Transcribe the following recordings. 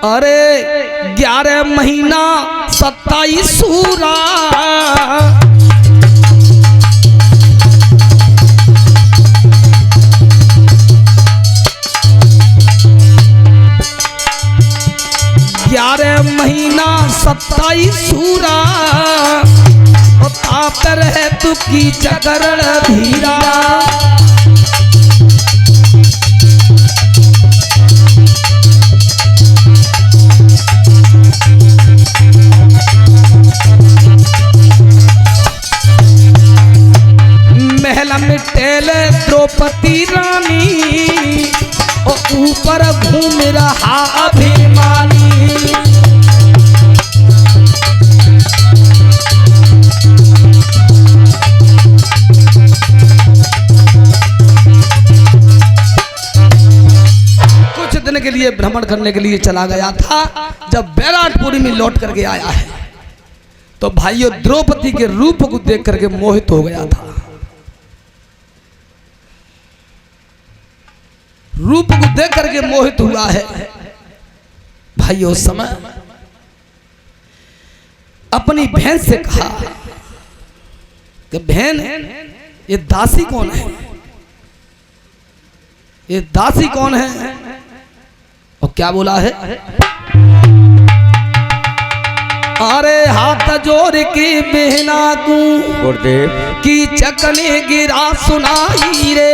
अरे 11 महीना 27 सूरा, 11 महीना 27 सूरा, तापर है तू की चकरण धीरा। महल में टेले द्रौपदी रानी, और ऊपर घूम रहा अभिमानी। के लिए भ्रमण करने के लिए चला गया था। जब बैराटपुरी में लौट करके आया है तो भाइयों द्रौपदी के रूप को देख करके मोहित हो गया था। रूप को देख करके मोहित हुआ है। भाइयों उस समय अपनी बहन से कहा कि बहन, ये दासी कौन है? ये दासी कौन है? और क्या बोला है? अरे हाथ जोड़ के बहना को की चकने गिरा सुनाई रे।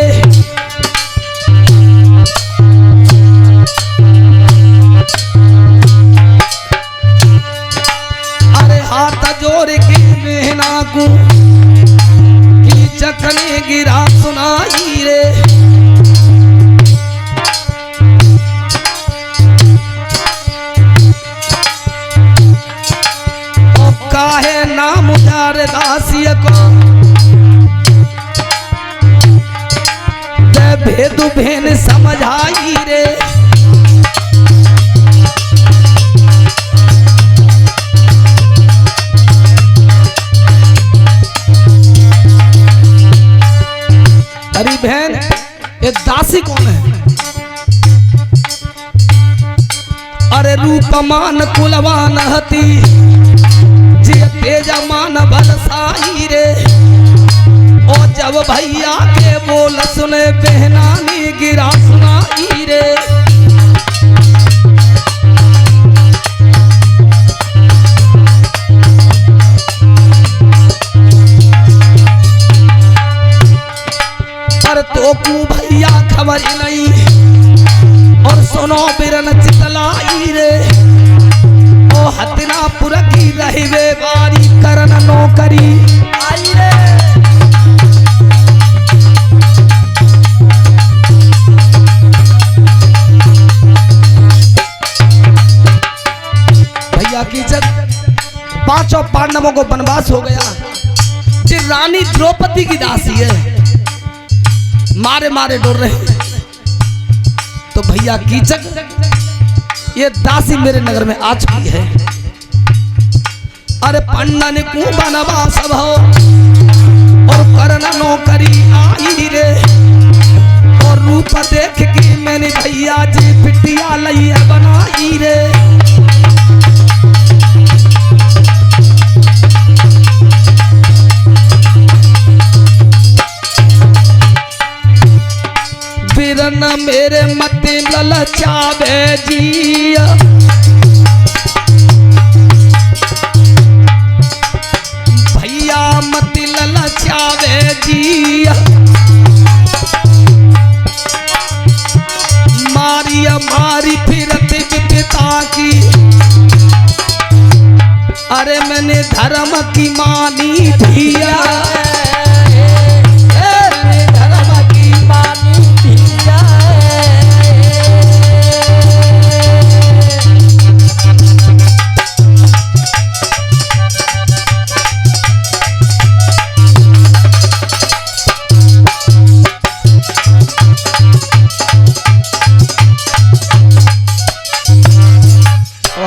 अरे हाथ जोड़ के बहना को की चकने गिरा सुनाई रे। काहे नाम उधार दासिया को दे भेदु बहन समझाई रे। अरे बहन, ये दासी कौन है? अरे रूपमान कुलवान हती, तेजमान बलसाई रे। और जब भैया के बोल सुने बहना ने गिरा सुनाई रे। पर तो क्यों भैया खबर नहीं, और सुनो बिरन चितलाई रे। ओ हतिनापुर की रहिवे बारी करन नौकरी आई रे। भैया की जब 5 पांडवों को वनवास हो गया, ये रानी द्रौपदी की दासी है, मारे मारे डर रहे। तो भैया कीचक, ये दासी मेरे नगर में आ चुकी है। अरे पन्ना ने को बनवास भो, और करना नौकरी आई रे। और रूप देख के मैंने भैया जी पिटिया लई बनाई रे। बिरन मेरे मते ललचावे जिया, भैया मते ललचावे जिया। मारिया मारी फिरत पिता की, अरे मैंने धर्म की मानी धिया।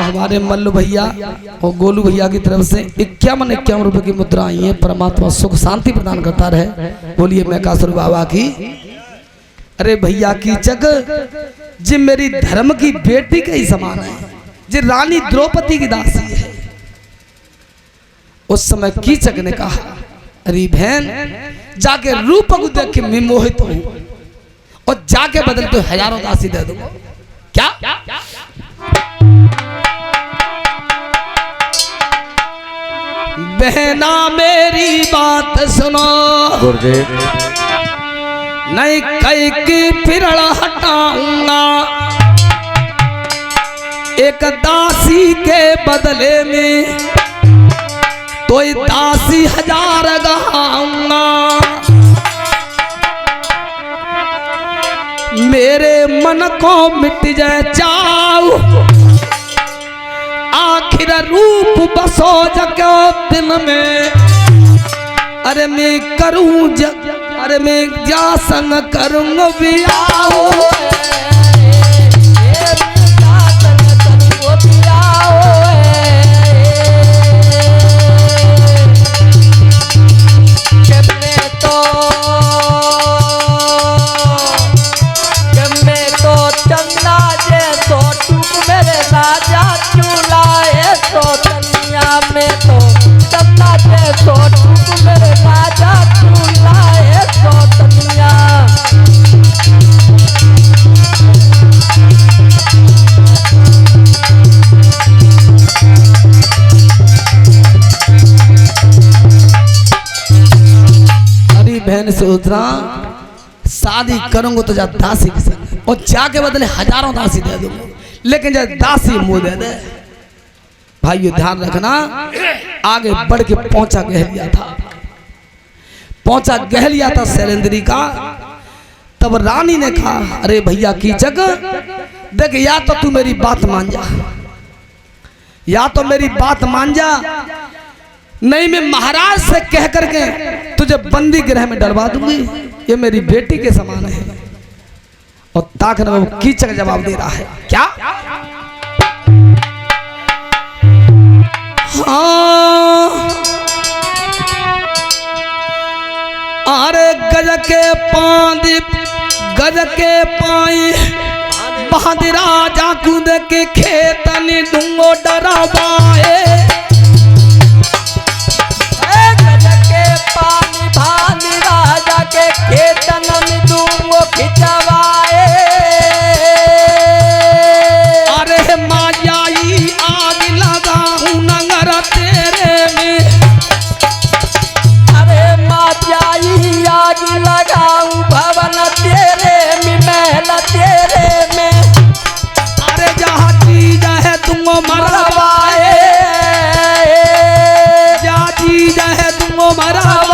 हमारे मल्लू भैया और गोलू भैया की तरफ से 51 रुपए की मुद्रा आई है। परमात्मा सुख शांति प्रदान करता रहे। बोलिए मैकासुर बाबा की। अरे भैया की चक जी मेरी धर्म की बेटी के ही समान है। जो रानी द्रौपदी की दासी है। उस समय कीचक ने कहा, अरे बहन, जाके रूप को देख के मैं मोहित हूं और जाके बदल तो हजारों दासी दे दूंगा। क्या? बहना मेरी बात सुनो, नहीं कई की पिरड़ा हटाऊंगा, एक दासी के बदले में तो दासी 1000 गहाऊंगा। मेरे मन को मिट जाए चाऊ, आखिर रूप बसो जगो दिन में। अरे मैं करूं अरे मैं क्या संग करूंगा बियाओ, बहन से उतरा, शादी करूंगा तो जा दासी के संग और जाके बदले 1000 दासी दे दूंगा, लेकिन जब दासी मुंह दे दे। भाइयों ध्यान रखना, आगे बढ़ के पहुंचा गहलिया था, पहुंचा गहलिया था शैलेंद्री का। तब रानी ने कहा, अरे भैया कीचक देख, या तो तू मेरी बात मान जा, या तो मेरी बात मान जा, नहीं मैं महाराज से कह करके तुझे बंदी गृह में डलवा दूंगी, ये मेरी बेटी के समान है। और ताकने वो कीचक जवाब दे रहा है, क्या? हाँ, अरे गज के पाई बहादुर राजा कूद के खेतन दूंगो डरावाए, राजा के खेतन में दूंगो खिंचवाए। अरे मायाई आग लगाऊं नगर तेरे में, अरे मायाई आग लगाऊं भवन तेरे में, महल तेरे में। अरे जहाँ चीज है तुमको मरवाए, जहाँ चीज है तुमको मरवाए,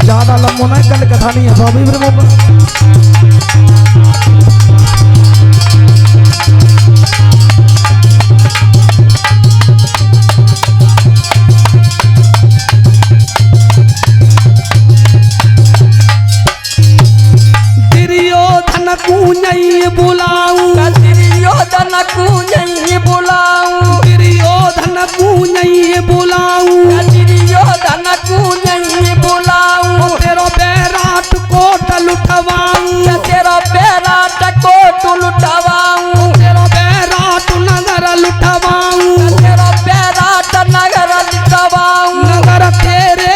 ज्यादा लंबो नहीं, कल कथा नहीं है स्वामी ब्रह्म। दुर्योधन को नहीं बुलाऊं, दुर्योधन को नहीं बुलाऊं, दुर्योधन को नहीं बुलाऊं, दुर्योधन को नहीं बुलाऊं। तेरा बैराट कोट लुटवाऊं, तेरा बैराट कोट लुटवाऊं, तेरा बैराट नगर लुटवाऊं, तेरा बैराट नगर लुटवाऊं। नगर तेरे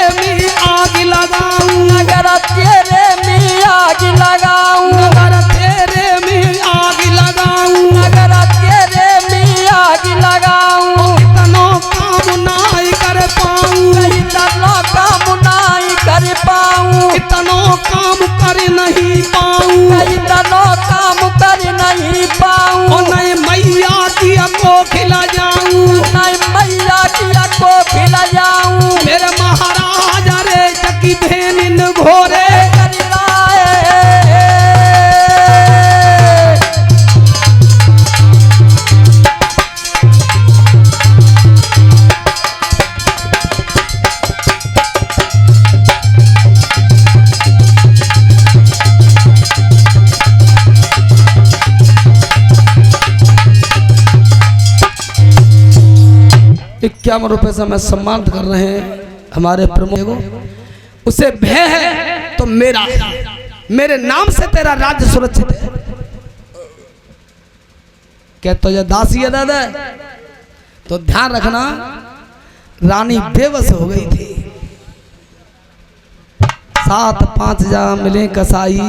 51 से हमें सम्मानित कर रहे हैं हमारे प्रमुख को। उसे भय है तो मेरा है, मेरे नाम से तेरा राज्य सुरक्षित है। क्या तुझे दासी है दादा? तो ध्यान रखना, रानी बेबस हो गई थी। 7 5 जा मिले कसाई,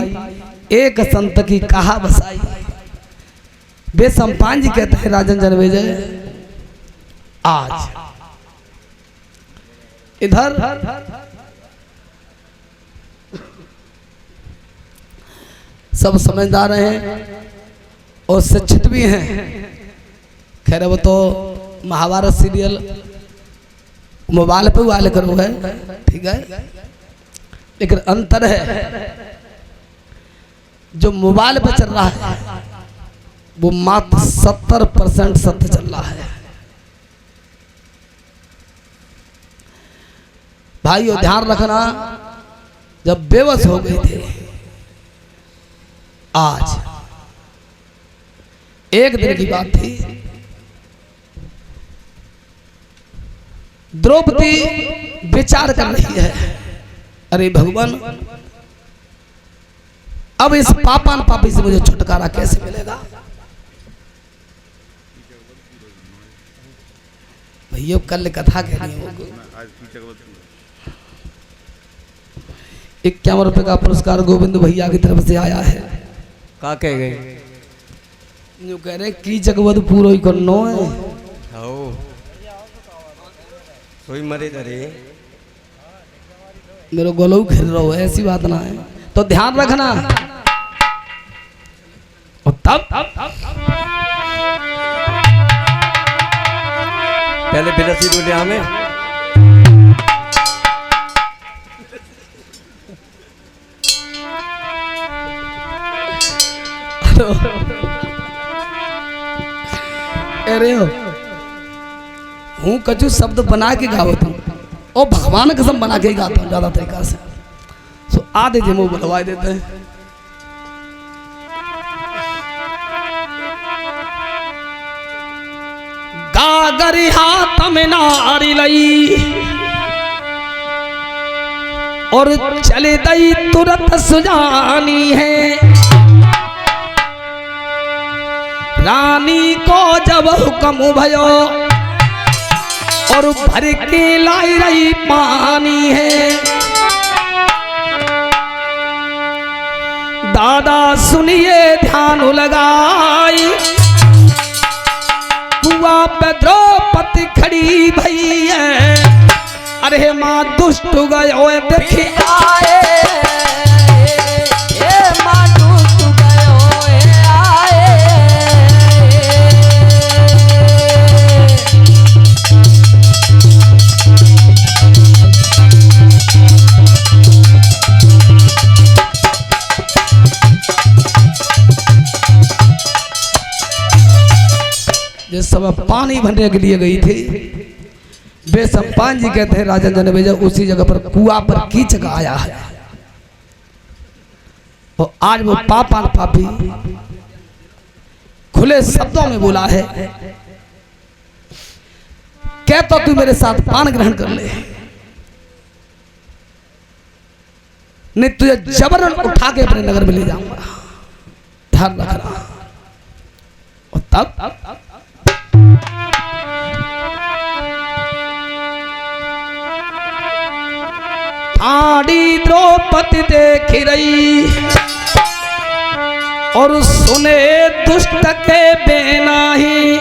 एक संत की कहा बसाई। वे सम्पान जी कहते हैं राजन जनमेजय, आज इधर सब समझदार हैं और शिक्षित भी हैं। खैर वो तो महाभारत सीरियल मोबाइल पे वाले करो है, ठीक है, लेकिन अंतर है जो मोबाइल पे चल रहा है वो मात्र 70% सत्य चल रहा है। भाइयों ध्यान रखना, जब बेबस हो गए थे, आज एक दिन की बात थी, द्रौपदी विचार कर रही है, अरे भगवान अब इस पापान पापी से मुझे छुटकारा कैसे मिलेगा। भैया कल कथा कह रही है, 51 रुपए का पुरस्कार गोविंद भैया की तरफ से आया है। का कह गए जो कह रहे की जगवद पूरो ही करनो है, कोई मरे तरे मेरे गोलू खेल रहा है, ऐसी बात ना है। तो ध्यान रखना। और तब पहले बिलसी बोले हमें अरे हूँ कछु शब्द बना के गावत हूँ और भगवान कसम बना के ही गाता हूँ ज्यादा तरीका से। सो आधे जे मुँह बुलवा देते हैं। गागरी हाथ में नारी लई और चले दई तुरंत सुजानी है। रानी को जब हुक्म भयो और भर के लाई रही पानी है। दादा सुनिए ध्यान लगाई, कुआं पे द्रौपदी खड़ी भई है। अरे माँ दुष्ट गयो देखी आए, माँ दुष्ट गयो आए। जिस समय पानी भरने के लिए गई थी, वे सम्पान जी कहते हैं राजा जनमेजय उसी जगह पर कुआं पर कीचक आया है। और आज वो पापान पापी खुले शब्दों में बोला है, क्या तो तू मेरे साथ पान ग्रहण कर ले, नहीं तुझे जबरन उठा के अपने नगर में ले जाऊंगा। ध्यान रखना। और तब आड़ी द्रौपदी देख रही और सुने दुष्ट के बेनाही।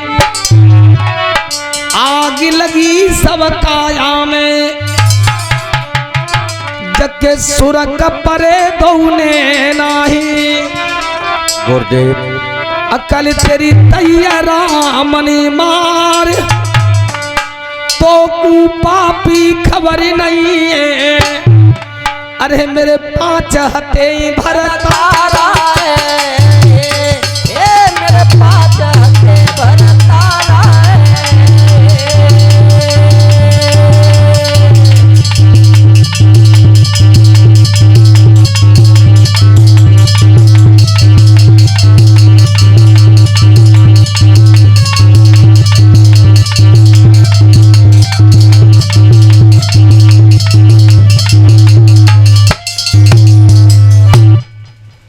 आग लगी सब काया में, जग सुरक परे दौने नाही। गुरुदेव अकल तेरी तैयारा मनी मार, तो तू पापी खबर नहीं है। अरे मेरे 5 हते भरतारा है, मेरे 5 हते भरतारा है।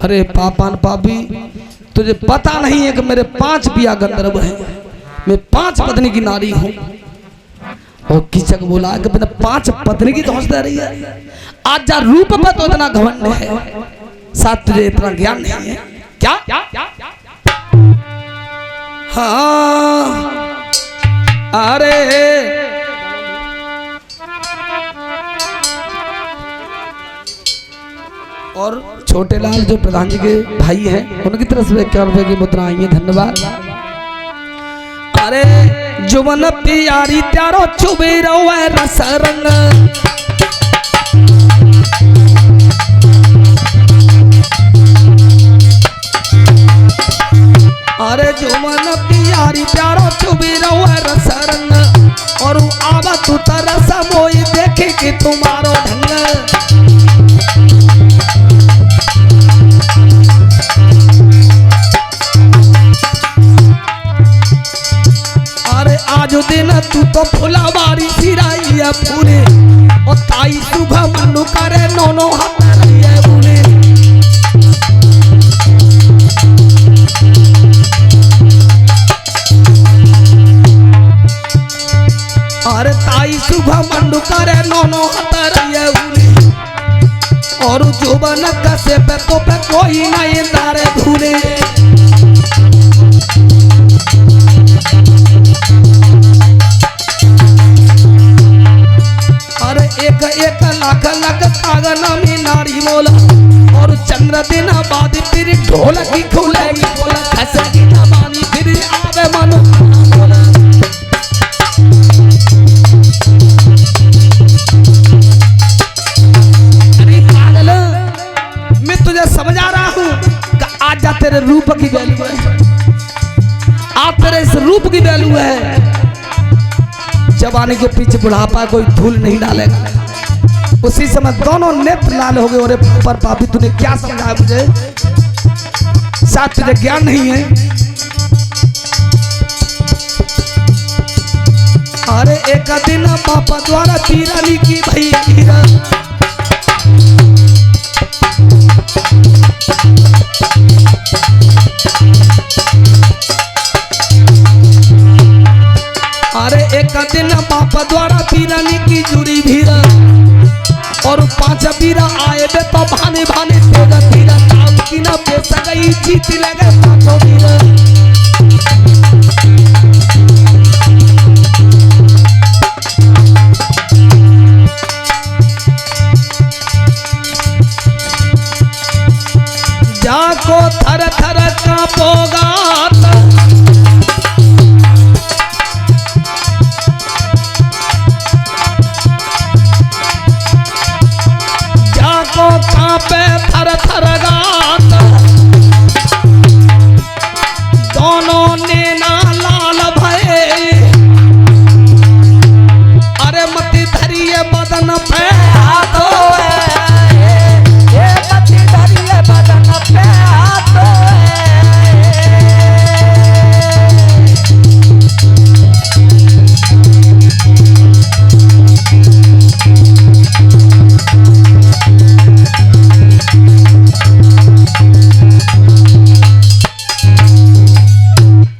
अरे पापान पापी, तुझे पता नहीं है कि मेरे 5 पिया गंधर्व हैं, मैं 5 पत्नी की नारी हूँ। और कीचक बोला कि मैंने 5 पत्नी की धौंस दे रही है, आज जा रूप पर तो इतना घमंड है, साथ तुझे इतना ज्ञान नहीं है क्या? हाँ अरे और छोटे लाल जो प्रधान जी के भाई हैं, उनकी तरफ से 51 रुपए की मुद्रा आई है, धन्यवाद। अरे जुबन प्यारी त्यारो चुबे रहो रस रंग, अरे जुबन प्यारी प्यारो चुबे रहो रस रंग, और आवा तू तरस मोई देखे कि तुम्हारो ढंग। आज दिन तू तो फुलावारी सिराई है पूरे, और ताई सुबह मनु करे नोनो हाथ रही है पूरे। अरे ताई सुबह मनु करे नोनो हाथ रही है पूरे, और जुबन कसे पे तो पे कोई नहीं दारे भूले। एक एक लाख लाख कागना में नारी मोला, और चंद्र दिन बाद फिर ढोल की खुलेगी बोला, खसेगी जवानी फिर आवे मनो बोला। अरे पागल, मैं तुझे समझा रहा हूँ कि आज जा तेरे रूप की वैल्यू है, आज तेरे इस रूप की वैल्यू है। जवानी के पीछे बुढ़ापा कोई धूल नहीं डालेगा। उसी समय दोनों नेत्र लाल हो गए। और पर पापी तूने क्या समझाया मुझे, शायद तुझे ज्ञान नहीं है। अरे एक दिन पापा द्वारा पीरानी की भई हीरा, अरे एक दिन पापा द्वारा पीरानी की जुड़ी भीरा, और 5 बीरा आए बे तो भाने भाने तेगा तीरा, ताऊ की ना बेच गई जीत लगे 5 बीरा। जाको थर थर कांपोगा, कांपे थर थर गात, दोनों ने ना लाल भये, अरे मति धरिए बदन पे हाथ, ये मति धरिए बदन पे हाथ।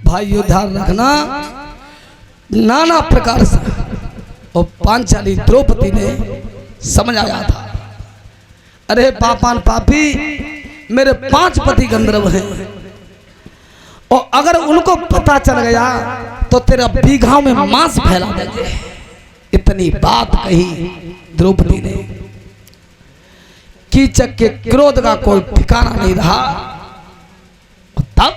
भाइयों ध्यान रखना, नाना प्रकार से और पांचाली द्रौपदी ने समझ आया था। अरे पापान पापी, मेरे 5 पति गंधर्व हैं, और अगर उनको पता चल गया तो तेरा बीघाओं में मांस फैला देंगे। इतनी बात कही द्रौपदी ने। कीचक के क्रोध का कोई ठिकाना नहीं रहा। तब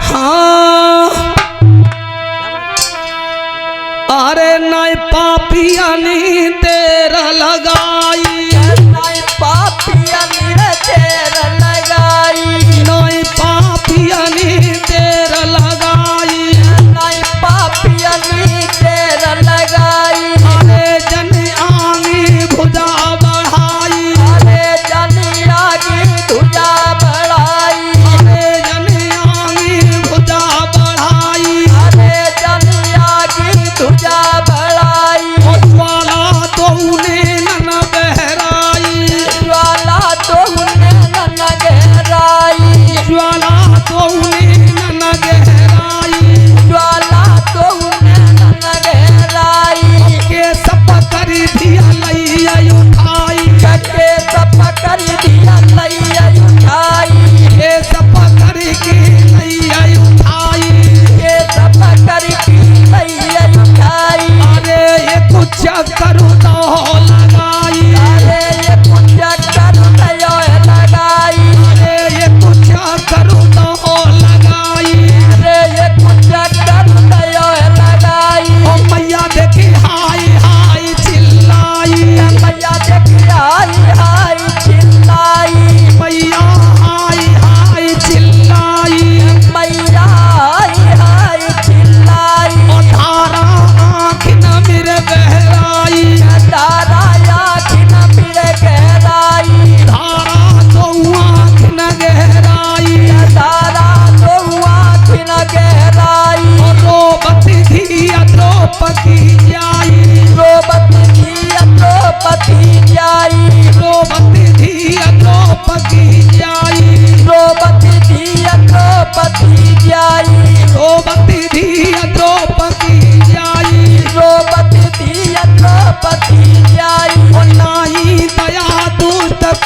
हाँ, अरे नाय पापिया नी तेरा लगाई, नाय पापिया नी तेरा लगाई, नाय पापिया नी तेरा लगाई, नाय पापिया नी तेरा लगाई। अरे जन आगी भुजा बढ़ाई, अरे जन आगी भुजा बढ़ाई, अरे जन आगी भुजा बढ़ाई, अरे जन आगी भुजा बढ़ाई। ज्वाला तो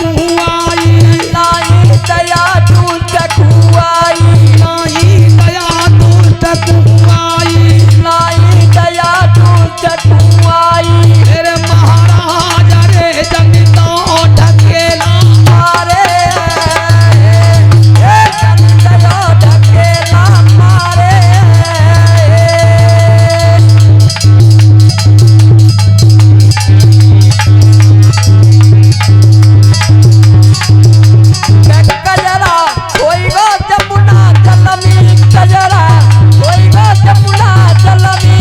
चकुआई लाई दया दुष्ट कुआई लाई दया दुष्ट चकुआई लाई दया दुष्ट कुआई तेरे महाराज रे जंग तो ढकेला मारे दया ढकेला मारे कजरा कोई गो जमुना जलमी कजरा कोई गो जमुना जलमी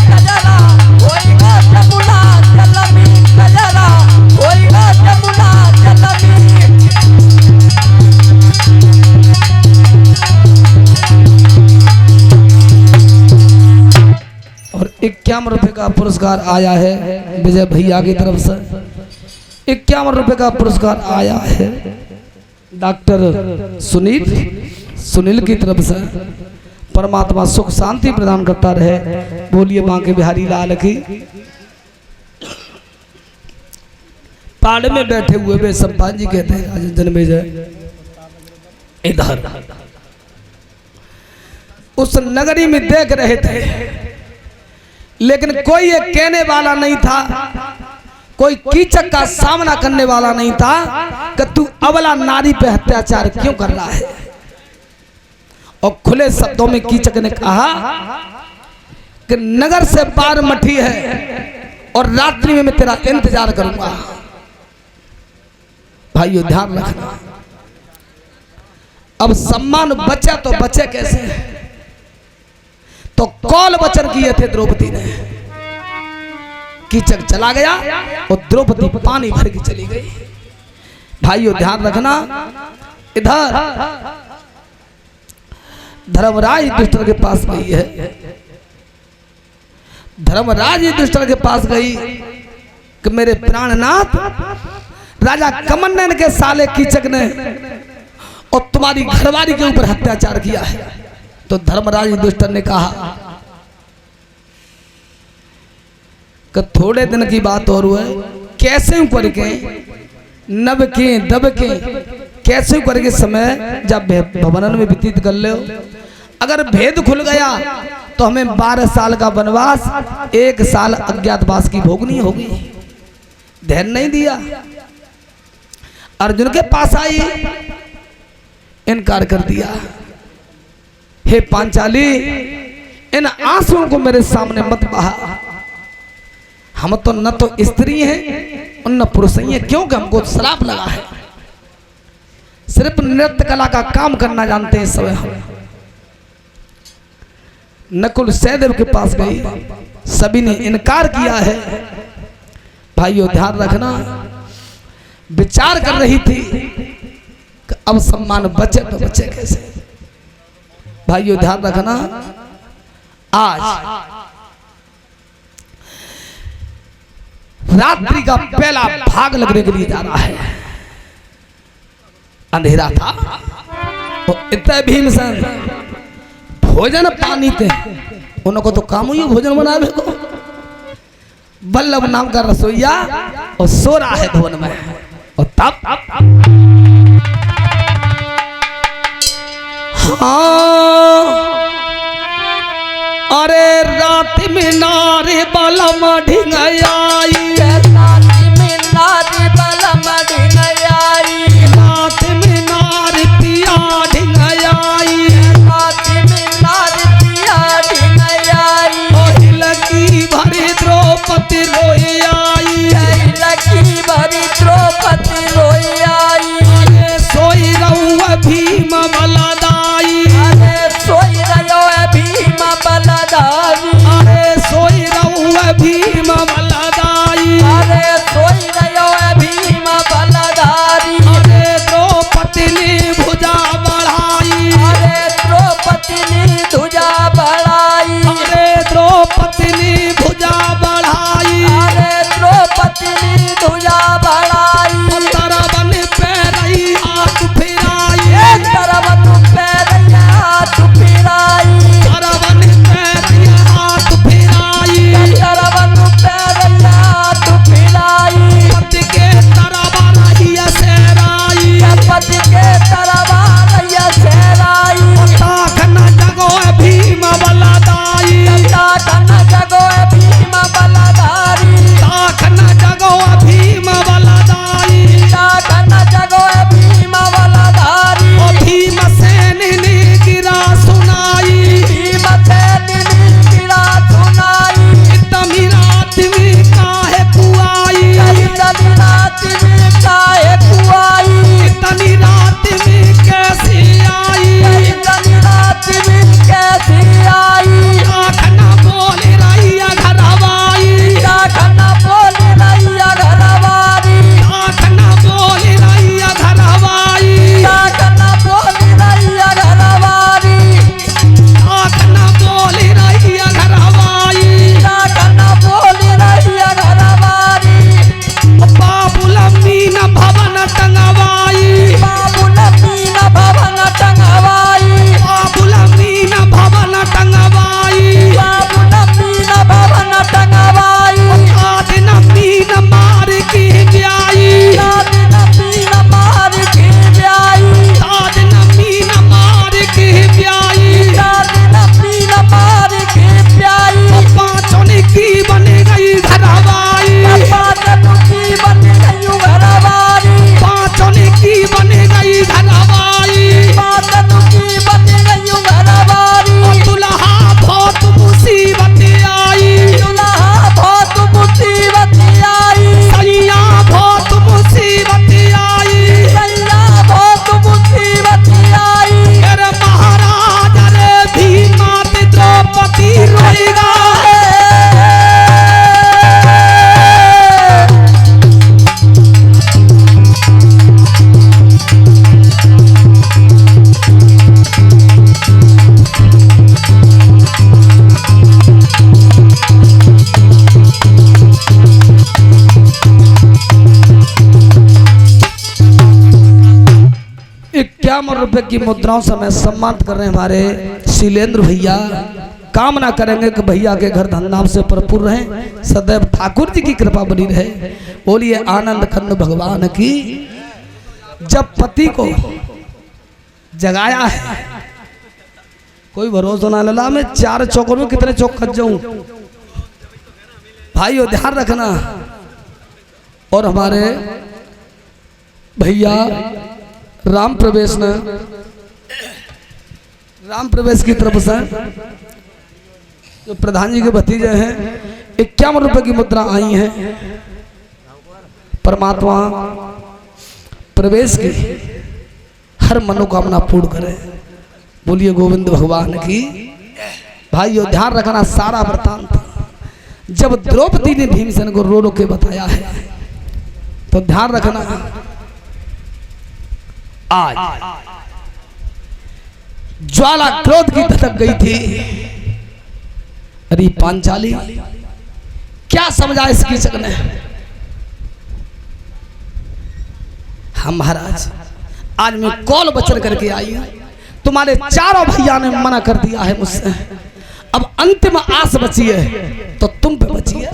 कजरा कोई गो जमुना जलमी कजरा कोई गो जमुना जलमी और 51 रुपए का पुरस्कार आया है विजय भैया की तरफ से 51 रुपए का पुरस्कार आया है डॉक्टर सुनील की तरफ से परमात्मा सुख शांति प्रदान करता रहे। बोलिए बांके बिहारी लाल की। पाड़ में बैठे हुए वे सम्पान जी कहते हैं राजन जन्मेजय इधर उस नगरी में देख रहे थे, लेकिन कोई ये कहने वाला नहीं था, कोई कीचक का सामना करने वाला नहीं था कि तू अबला नारी पे अत्याचार क्यों कर रहा है। और खुले शब्दों में कीचक ने कहा कि नगर से पार मठी है और रात्रि में मैं तेरा इंतजार करूंगा। भाइयों ध्यान रखना, अब सम्मान बचा तो बचे कैसे। तो कौल वचन किए थे द्रौपदी ने, कीचक चला गया और द्रौपदी पानी भर के चली गई। भाइयों ध्यान रखना, इधर धर्मराज युधिष्ठिर के पास गई है, धर्मराज युधिष्ठिर के पास गई कि मेरे प्राणनाथ राजा कमंडन के साले कीचक ने और तुम्हारी घरवाली के ऊपर अत्याचार किया है। तो धर्मराज युधिष्ठिर ने कहा कि थोड़े दिन की बात और हुए, कैसे करके नब के दब के कैसे करके समय जब भवनन में व्यतीत कर ले, अगर भेद खुल गया तो हमें 12 साल का वनवास 1 साल अज्ञातवास की भोगनी होगी। ध्यान नहीं दिया, अर्जुन के पास आई, इनकार कर दिया। हे पांचाली, इन आंसुओं को मेरे सामने मत बहा, हम तो न तो स्त्री हैं और न पुरुष हैं, क्योंकि हमको श्राप लगा है। सिर्फ नृत्य कला का काम करना जानते हैं सब हम। नकुल सहदेव के पास गई, सभी ने इनकार किया है। भाइयों ध्यान रखना, विचार कर रही थी कि अब सम्मान बचे तो बचे कैसे। भाइयों ध्यान रखना, आज रात्रि का पहला भाग लगने के लिए जा रहा है। अंधेरा था तो इतने भीमसेन भोजन पानी थे, उनको तो काम ही भोजन बनावे को। बल्लभ नाम का रसोईया और सो रहा है भवन में। और तब हाँ, अरे रात में नारे बलम ढिंगाई, रात में नारी बलम ढिंगाई, रात में नारी पिया ढिंगाई, रात में नारी पिया ढिंगाई, लगी भरी द्रौपदी रोई आई, लगी भरी द्रौपदी रोई आई। अरे सोई रहुआ भीम बलदाई, अरे सोई रहो भीम बलदाई, अरे सोई रहुआ भीम राज के तरवार ये सेराई ताखन जगो भीम बलदाई ताखन जगो भीम बलधारी ताखन जगो भीम बलदाई ताखन जगो भीम बलधारी ओ भीम सेन ने गिरा सुनाई भीम सेन गिरा सुनाई इतनी रात में काहे कुआई इतनी रात में काहे कुआई इतनी रात में कैसे आई इतनी रात में कैसी आई ताखन बोल रही घरवाई ताखन बोल रही घरवारी ताखन बोल रही घरवाई ताखन बोल रही घरवारी ताखन बोल रही घरवाई ताखन बोल रही घरवारी बाबुल मीन भवन टंगवाई बाबू नवीन भवन टंगवाई बाबुल मीन भवन टंगवाई बाबू नवीन भवन टंगवाई आज नमीन मार की ब्याई राज नवीन मार के ब्याई आज नमीन मार की ब्याई राज नवीन मार के ब्याई पांचों ने की बन गई घरवाई पाचन की बन गई घरवारी पांचों ने की बन गई घरवाई पाचन की बन गई घरवारी दुल्हा बहुत मुसीबत आई दुल्हा बहुत मुसीबत आई सैया बहुत मुसीबत आई सैया बहुत मुसीबत आई अरे महाराज रे भीमात द्रौपदी रोएगा ₹51 की मुद्राओं से हमें सम्मानित कर रहे हैं हमारे शीलेंद्र भैया। कामना करेंगे कि भैया के घर धनधाम से भरपूर रहें, सदैव ठाकुर जी की कृपा बनी रहे। बोलिए आनंद खंड भगवान की। जब पति को जगाया है कोई भरोसा ना लला, मैं 4 चौकों में कितने चौक खच जाऊं भाइयों, ध्यान रखना। और हमारे भैया राम प्रवेश ने राम प्रवेश की तरफ से जो प्रधान जी के भतीजे हैं ₹51 की मुद्रा आई है। परमात्मा प्रवेश की हर मनोकामना पूर्ण करे। बोलिए गोविंद भगवान की। भाइयों ध्यान रखना, सारा वृतांत जब द्रौपदी ने भीमसेन को रो रो के बताया है तो ध्यान रखना। आज ज्वाला क्रोध की धधक गई थी। अरे पांचाली क्या समझा इस कीचक ने? हम महाराज आज मैं कौल वचन करके आई हूं, तुम्हारे चारों भैया ने मना कर दिया है मुझसे। अब अंतिम आस बची है तो तुम पे बची है,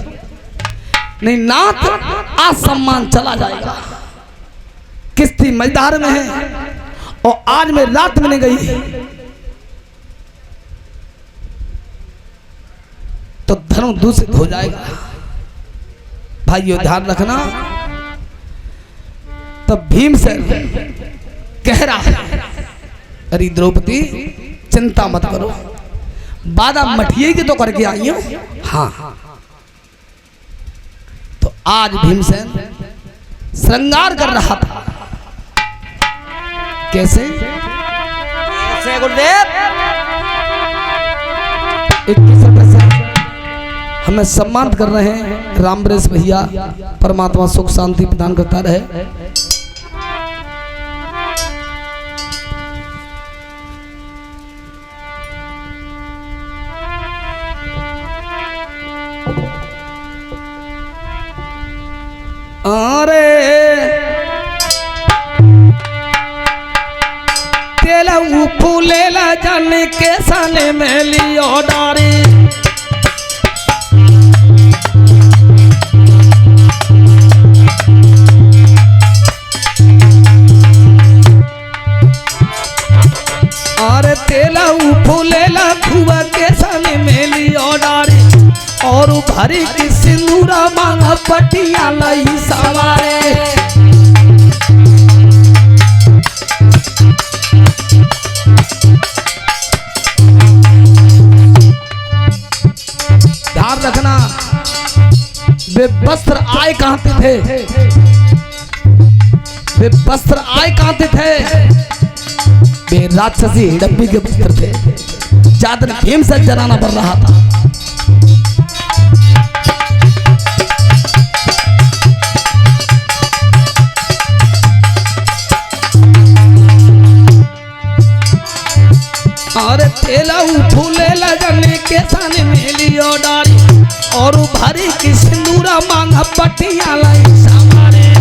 नहीं नाथ आज सम्मान चला जाएगा। किस्ती मजदार में है और आज मैं रात में नहीं गई तो धर्म दूषित हो जाएगा। भाइयों ध्यान रखना। तब भीमसेन कह रहा है, अरे द्रौपदी चिंता मत करो, बाधा मठिए की तो करके आई हो। हाँ, तो आज भीमसेन श्रृंगार कर रहा था। कैसे? कैसे गुरुदेव? 21 से हमें सम्मानित कर रहे हैं रामब्रेश भैया। परमात्मा सुख शांति प्रदान करता रहे। अरे तेला फूलेला जाने के साले में लियो डारी। और तेला फूलेला खुआ के सने मेली डारे और भरी की सिंदूरा मांगा पटिया लई सवारे ध्यान रखना वे वस्त्र आए कहते थे, वे वस्त्र आए कहते थे, वे राक्षसी हिडम्बी के वस्त्र थे। चादर भीम से जलाना पड़ रहा था। और तेला फूले लगने के साने मेलियो डाली और भरी की सिंदूरा मांगा पटिया लाई सवारे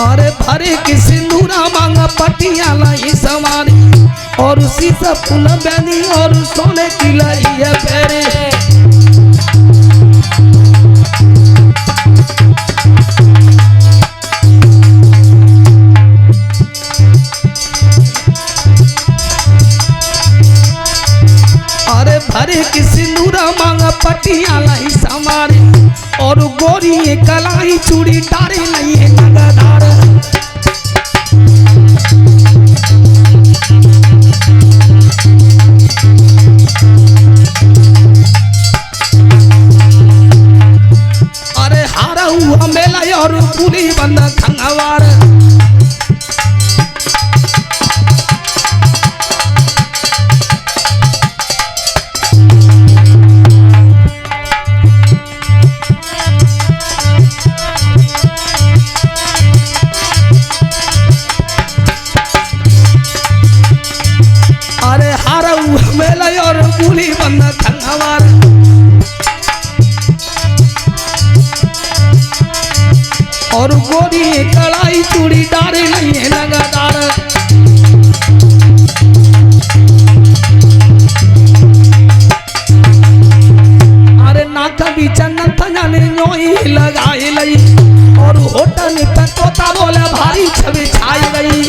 और भरी की सिंदूरा मांगा पटिया लाई सवारी और उसी से फूल बैनी और सोने की लाई है पैरे भरे की सिंदूरा मांगा पटिया लाई समारे और गोरी कलाई चूड़ी डारे नहीं है नगदार अरे हारा हुआ मेला और पूरी बंदा खंगावार और गोरी कलाई चूड़ी डारे नहीं है लगातार अरे नाका भी चन्नन जाने नोई लगाई लई और होटल पे तोता बोले भारी छवि छाई गई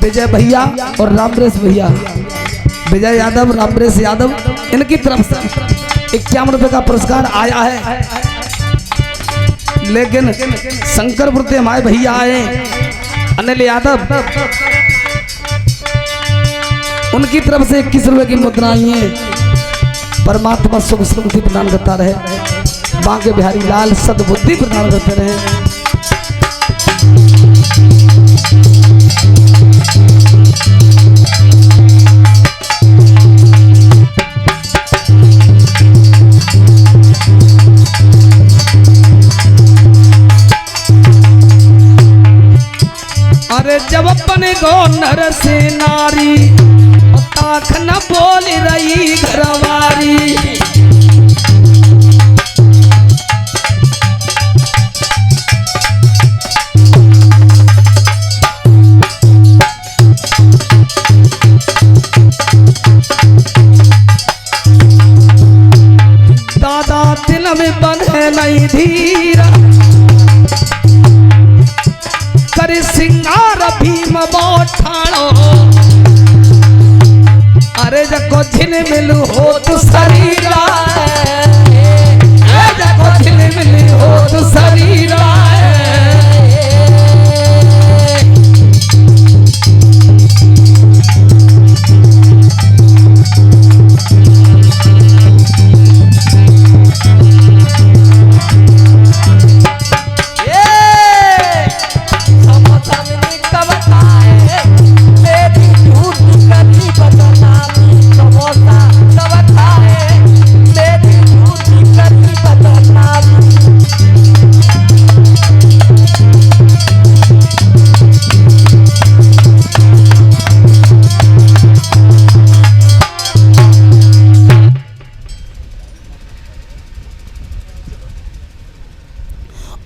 विजय भैया और रामरेश भैया, विजय यादव रामरेश यादव, इनकी तरफ से 51 रुपए का पुरस्कार आया है। लेकिन शंकरपुर से हमारे भैया आए अनिल यादव, उनकी तरफ से 21 रुपए की मुद्रा आई है। परमात्मा सुख समृद्धि प्रदान करता रहे, बांके बिहारी लाल सद्बुद्धि प्रदान करते रहे। अरे जब अपने गो नर से नारी ताख न बोल रही घरवारी दादा दिल में बंधे नहीं धीरा करे सिंगार भीम बोठाणो अरे जको झिल मिलू हो तू शरीरा जको झिल मिलू हो तू शरीरा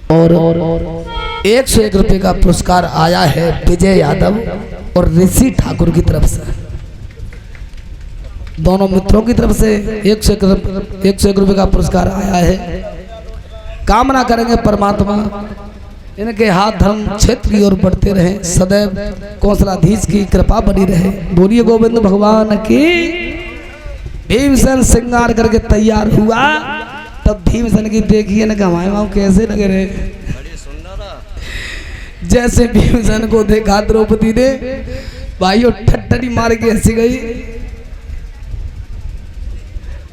और 101 रुपए का पुरस्कार आया है विजय यादव और ऋषि ठाकुर की तरफ से। दोनों मित्रों की तरफ से 101 रुपये का पुरस्कार आया है। कामना करेंगे परमात्मा इनके हाथ धर्म क्षेत्र की ओर बढ़ते रहे, सदैव कौशलाधीश की कृपा बनी रहे। बोलिए गोविंद भगवान की। भीमसेन श्रृंगार करके तैयार हुआ, तब भीमसेन की देखिए न हमारे माँ कैसे लगे रहे। जैसे भीमसेन को देखा द्रौपदी ने, भाइयों ठट्टरी मार के हंसी गई,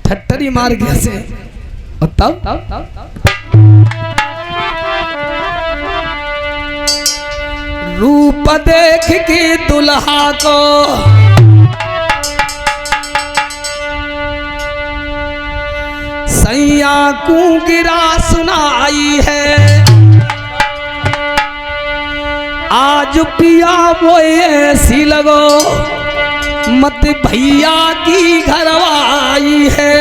ठट्टरी मार के हंसे। और तब रूप देख के दुल्हा को सैया को गिरा सुनाई है। आज पिया वो ऐसी लगो मत भैया की घरवाई है।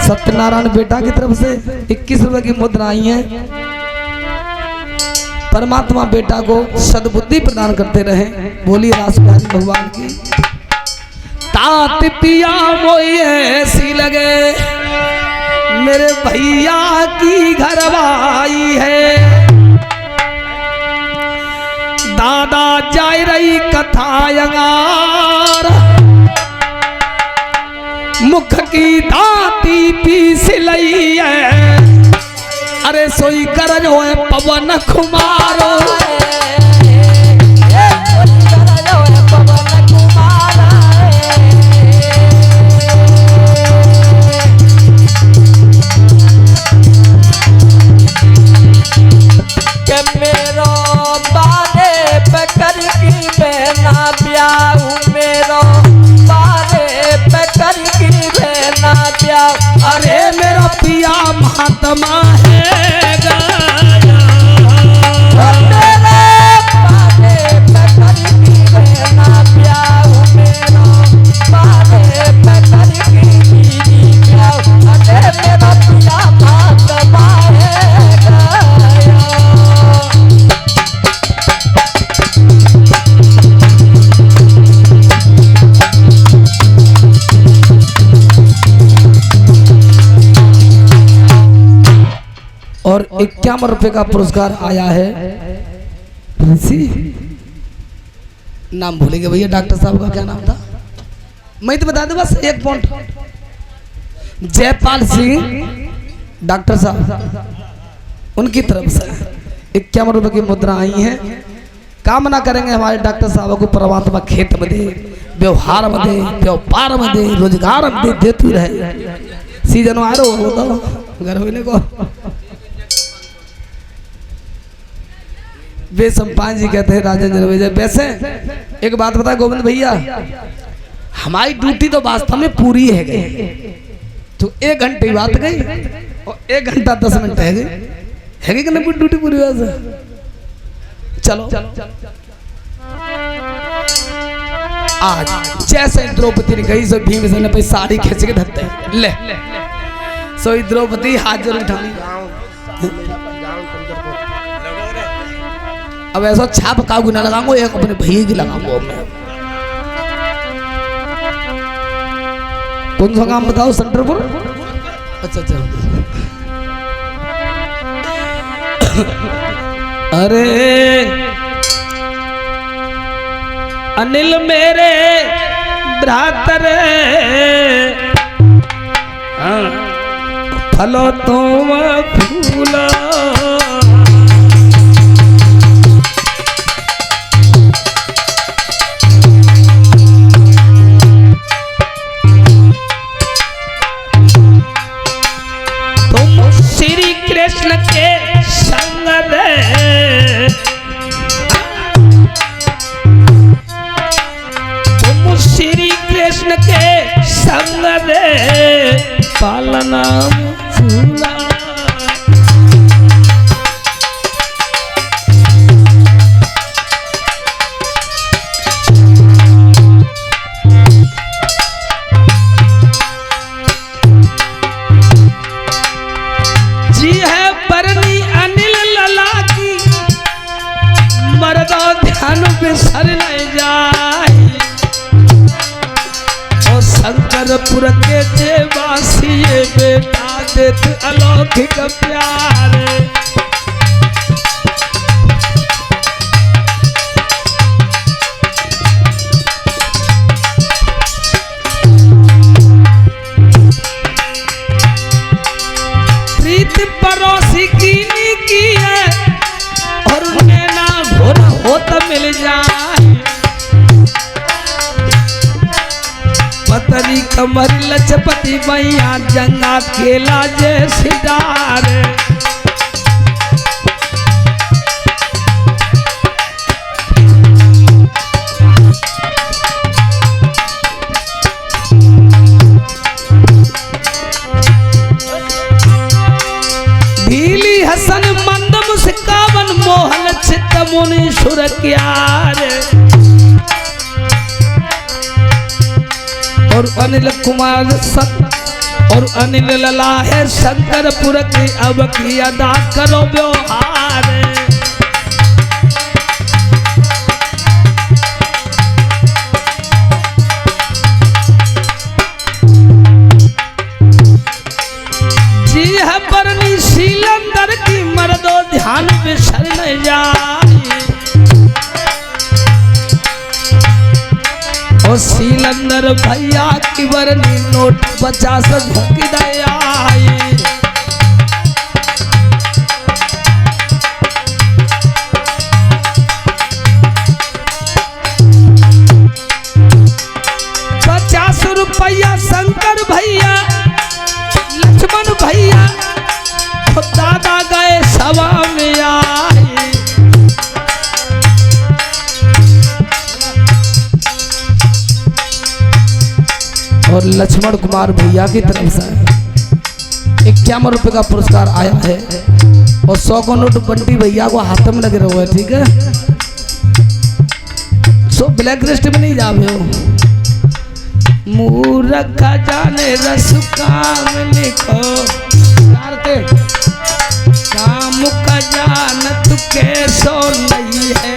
सत्यनारायण बेटा की तरफ से 21 रुपए की मुद्रा आई है। परमात्मा बेटा को सद्बुद्धि प्रदान करते रहे। बोलिए राष्ट्रपति भगवान की। तात पिया वो ऐसी लगे मेरे भैया की घरवाई है। दादा जाय रही कथा अंगार, मुख की दाती पीस लई है। अरे सोई गरज होए पवन कुमारो, अरे मेरा पिया महात्मा है गया। और 51 रुपए का पुरस्कार आया है। नाम भूलेंगे भैया, डॉक्टर साहब का क्या नाम था, मैं तो बता दूं बस एक पॉइंट। जयपाल सिंह डॉक्टर साहब, उनकी तरफ से 51 रुपए की मुद्रा आई है। कामना करेंगे हमारे डॉक्टर साहब को परमात्मा खेत में दे, व्यवहार में दे, व्यापार में दे, रोजगार में दे, देती रहे। सीजन आ रहा हो तो घर होने को वे सम्पान जी कहते हैं राजेंद्र विजय। वैसे एक बात बता गोविंद भैया, हमारी ड्यूटी तो वास्तव में पूरी है गई, तो 1 घंटे बात गई और 1 घंटा 10 मिनट है गई कि नहीं ड्यूटी पूरी वैसे। चलो आज जैसे द्रौपदी ने कही सो भीमसेन ने साड़ी खींच के धरते ले सो द्रौपदी हाथ जरूर उठानी। अब ऐसा छाप का गुना लगाऊंगा, एक अपने भैया की लगाऊंगा मैं। कौन सा काम बताओ, सेंटरपुर? अच्छा अच्छा। अरे अनिल मेरे भ्रातर फलो तुम फूला, श्री कृष्ण के संग दे, तुम श्री कृष्ण के संग दे पालना फूला। पुर के देवासी बेटा देत अलौकिक प्यार। प्रीत पड़ोसी की है और नैना घोर हो तो मिल जाए। पतरी कमर लचपति मैया जंगा केला जैसे डार। भीली हसन मंद मुस्कावन मोहन चित्त मुनि सुर क्यार। और अनिल कुमार और अनिल लला है शंकरपुर की अब की अदा करो व्यवहार। जी है बरनी शीलंदर की मर्दो ध्यान बिसर न जाए। और शीलंदर भैया की बरनी नोट 50 झोंक दयाई। ₹50 शंकर भैया लक्ष्मण भैया दादा गए सभा में आई। और लक्ष्मण कुमार भैया की तरफ से 51 रुपए का पुरस्कार आया है। और 100 का नोट बंटी भैया को हाथ में लगे रहो है, ठीक है। सो ब्लैक लिस्ट में नहीं जावे हो। मूर्ख जाने रस काम लिखो काम का जानत कैसो नहीं है।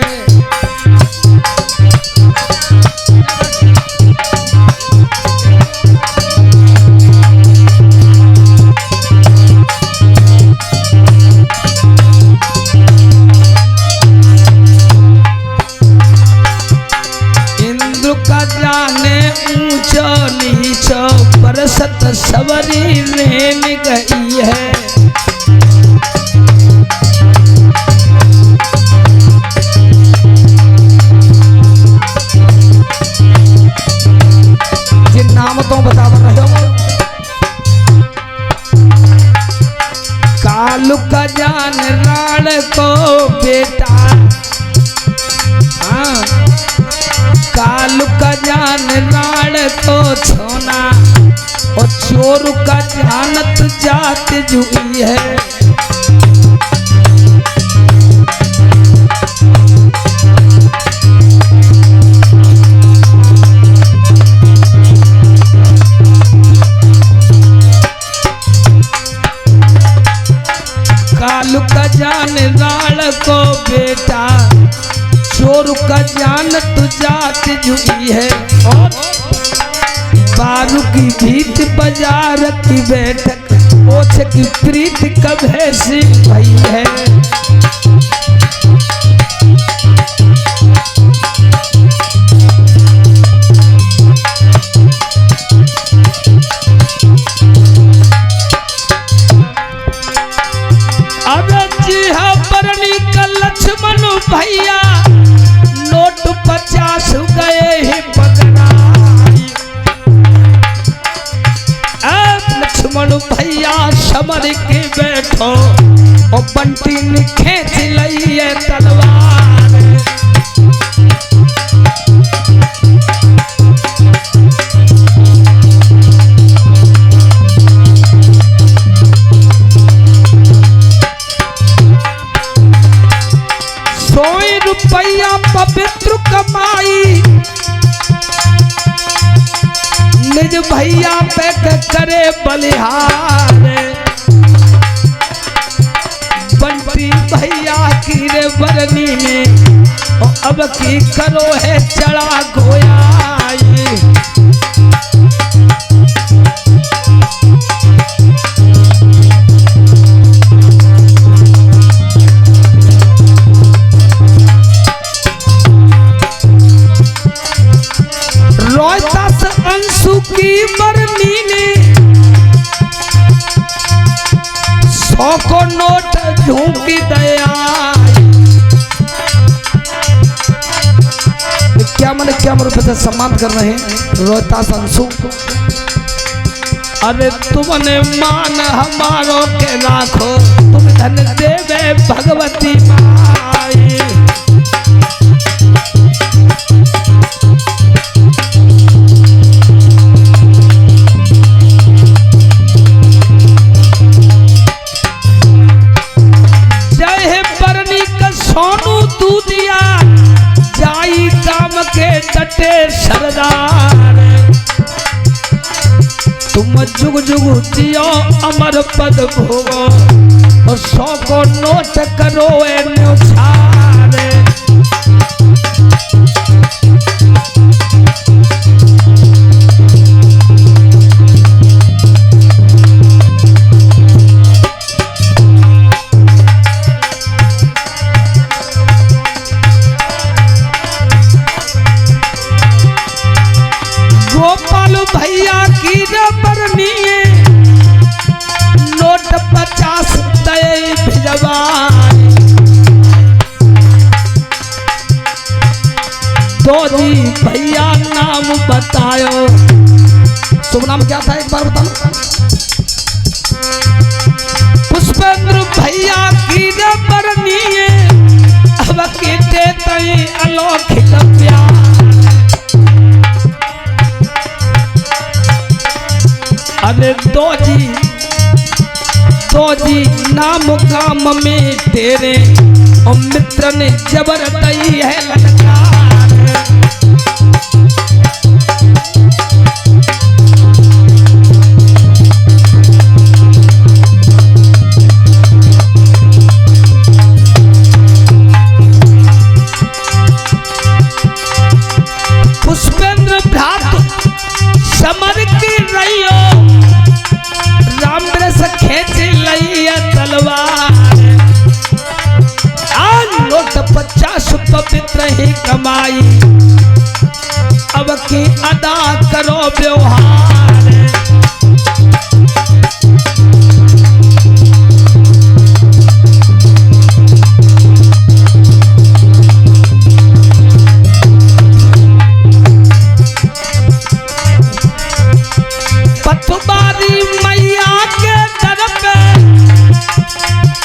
इंद्र का जाने ऊंचो नीचो परसत सवरी रेन गई है। जिन नाम तो बता रहे हो। कालू का जान राण को बेटा, हाँ कालू का जान राण को छोना और चोर का जानत जात जुई है। कालू का जान राण को बेटा चोर का जानत जात जुई है। और बारू की भीत बाजार की बैठक ओछ की प्रीत कब है सी भई है। अब जी हाँ बरनी का लक्ष्मण भैया नोट 50 गए ही पकड़ाई। अब लक्ष्मण भैया समर के बैठो और बंटी ने खींच ली है तलवार। ₹100 पवित्र कमाई निज भैया पे करे बलिहार। बंटी भैया की रे बरनी में और अब की करो है चढ़ा गोया। 100 को नोट झूठी दया। क्या मन रुपए से सम्मान कर रहे हैं रोहता संसु। अरे तुमने मान हमारो के राखो, तुम धन देवे भगवती माई। जय हे बरनी का सोनू दूधिया, जाई काम के डटे सरदार। तुम जुग जुग जियो अमर पद भोगो, और 100 को नोट करो ए न्योछार। गोपाल भैया की रबरनी नोट 50 दे भिजवा। दोजी भैया नाम बतायो, शुभ नाम क्या था एक बार बताओ। पुष्पेंद्र भैया की रबरनी अब केटे तई अलौकिक प्यार। अरे दोजी नाम काम में तेरे, और मित्र ने जबर दई है ललकार। पुष्पेंद्र भ्रातु समर की रहियो, राम रस खेच लई तलवार। नोट 50 पवित्र ही कमाई, अब की अदा करो व्यवहार। पतवारी मैया के दर पे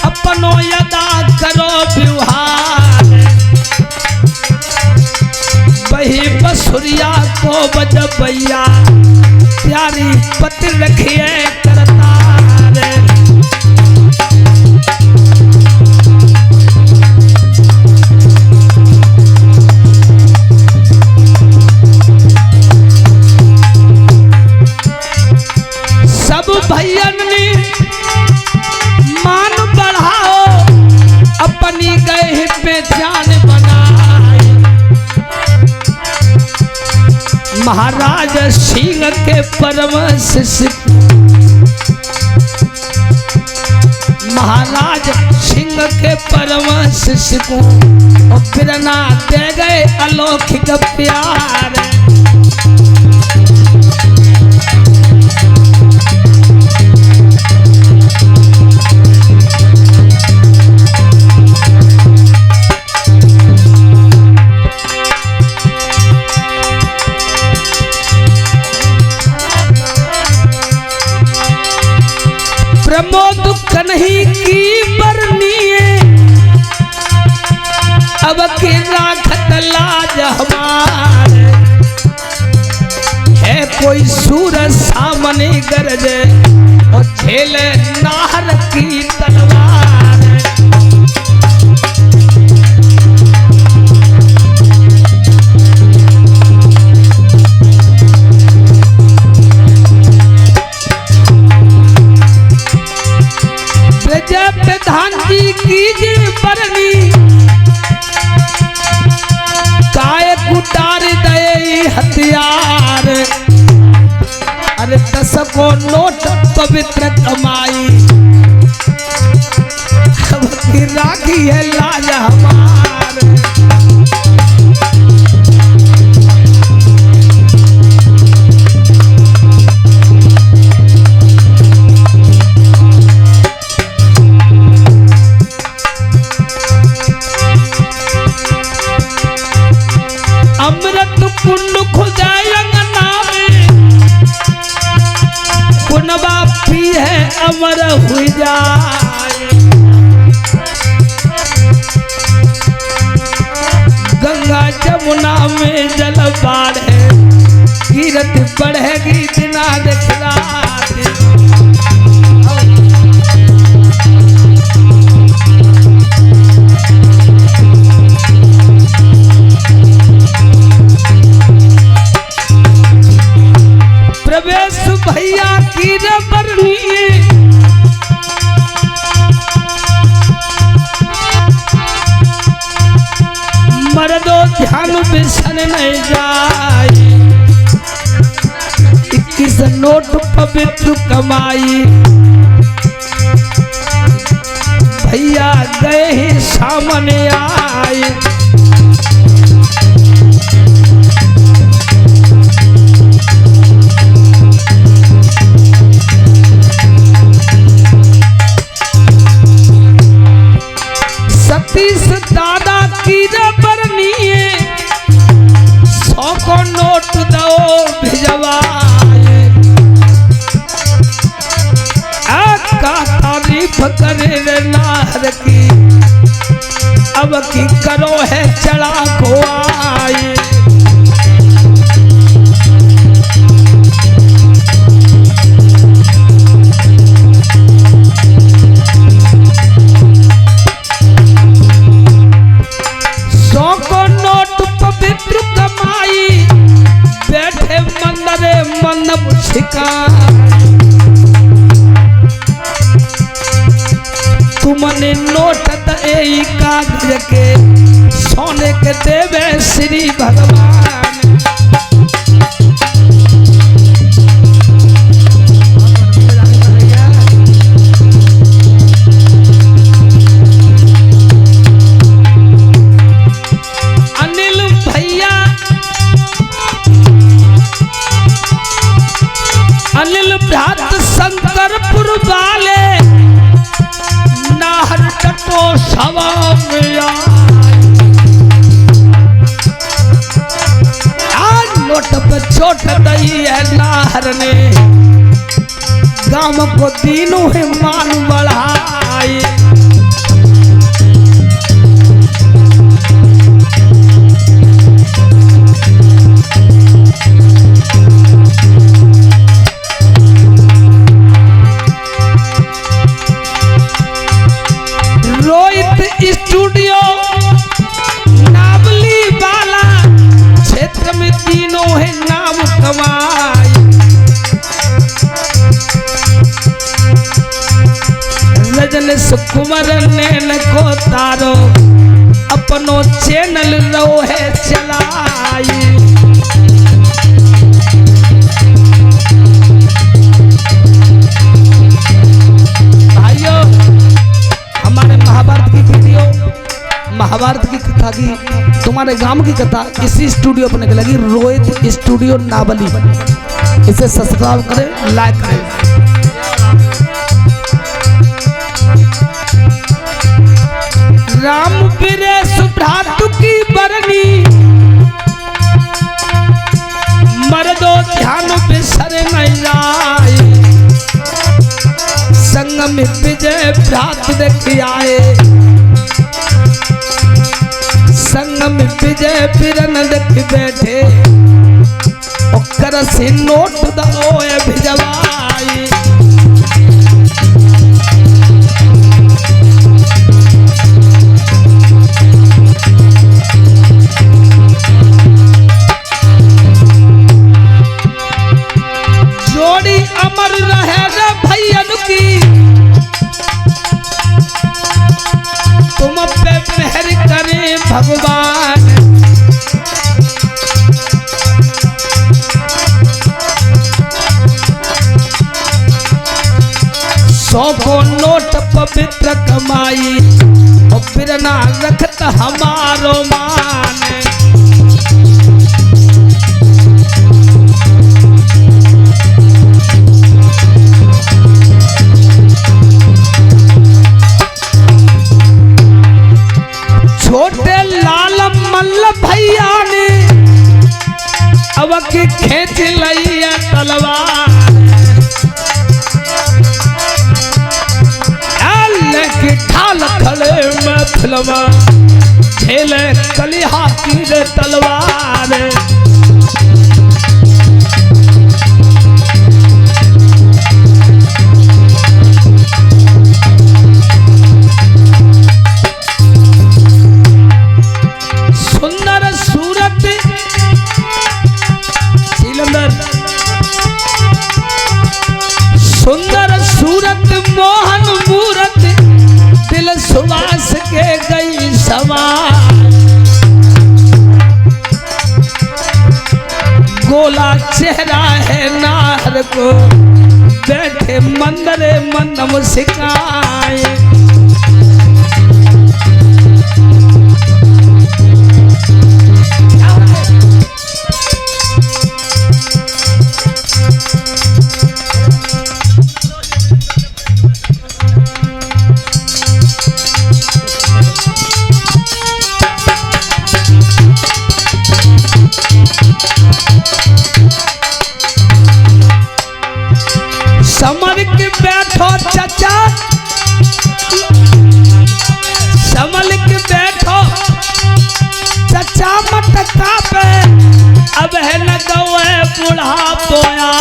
अपनो अदा करो व्यवहार। वही बसुरिया को बजबैया, प्यारी पति रखिए करतार। सब भैयन ने मान बढ़ाओ, अपनी गए पहचान बनाए। महाराज सिंह के परम शिष्य, महाराज सिंह के परम शिष्य को प्रेरणा दे गए अलौकिक प्यार। प्रमोद कन्ही की बरनी, अब की राखत लाज हमारे। है कोई सूरज सामने गरजे, और झेले नाहर की तलवार। प्रधान जी की बरनी, काय कुटार दे हथियार। अरे 10 को नोट पवित्र कमाई, अब की राखी है लाज हमार। यमुना में जल बाढ़े कीरत बढ़ेगी दिना देख रात। प्रवेश भैया की बरनी मर्दो ध्यान बिसन नहीं जाए 21 नोट पवित्र कमाई भैया गए ही सामने आए। सतीश दादा की बरनी 100 को नोट दो भिजवाए का तारीफ करे रे नाहर की अब की करो है चढ़ा को आए। तुमने नोट दे कागज के सोने के देवे श्री भगवान। अनिल भ्रात शंकरपुर वाले नाहर टटो सवा में आज नोट पे चोट दई है नाहर ने गांव को तीनों ही मान बढ़ाए। स्टूडियो नावली वाला क्षेत्र में तीनों है नाम कमाई। रजनीश कुमार नैन को तारो अपनो चैनल रो है चलाई। महाभारत की कथा की तुम्हारे गांव की कथा इसी स्टूडियो पर निकलेगी रोहित स्टूडियो नावली। इसे सब्सक्राइब करें, लाइक करें। राम वीरेश भ्रातु की बरनी मर्दो ध्यान बिसर नहीं जाए संग में विजय भ्रात देख आए। संग में विजय पिरन देख बैठे ओकर से नोट दो भिजवाई। जोड़ी अमर रहे रे भैयन की तुम पे मेहर करे भगवान। सौ को नोट पवित्र कमाई और फिर ना रखत हमारो मान। छोटे लाल मल्ल भैया ने अब की खेच लई तलवार लेके ढाल खड़े महफिल में खेले कलिहा की रे तलवार। सुंदर सूरत सिलंदर, सुंदर सूरत मोहन मूरत, दिल सुवास के गई समा। गोला चेहरा है नार को, बैठे मंदरे मनम सिकाए। समर के बैठो चाचा, समल के बैठो चाचा मटका पे, अब है न गए बूढ़ा पोया।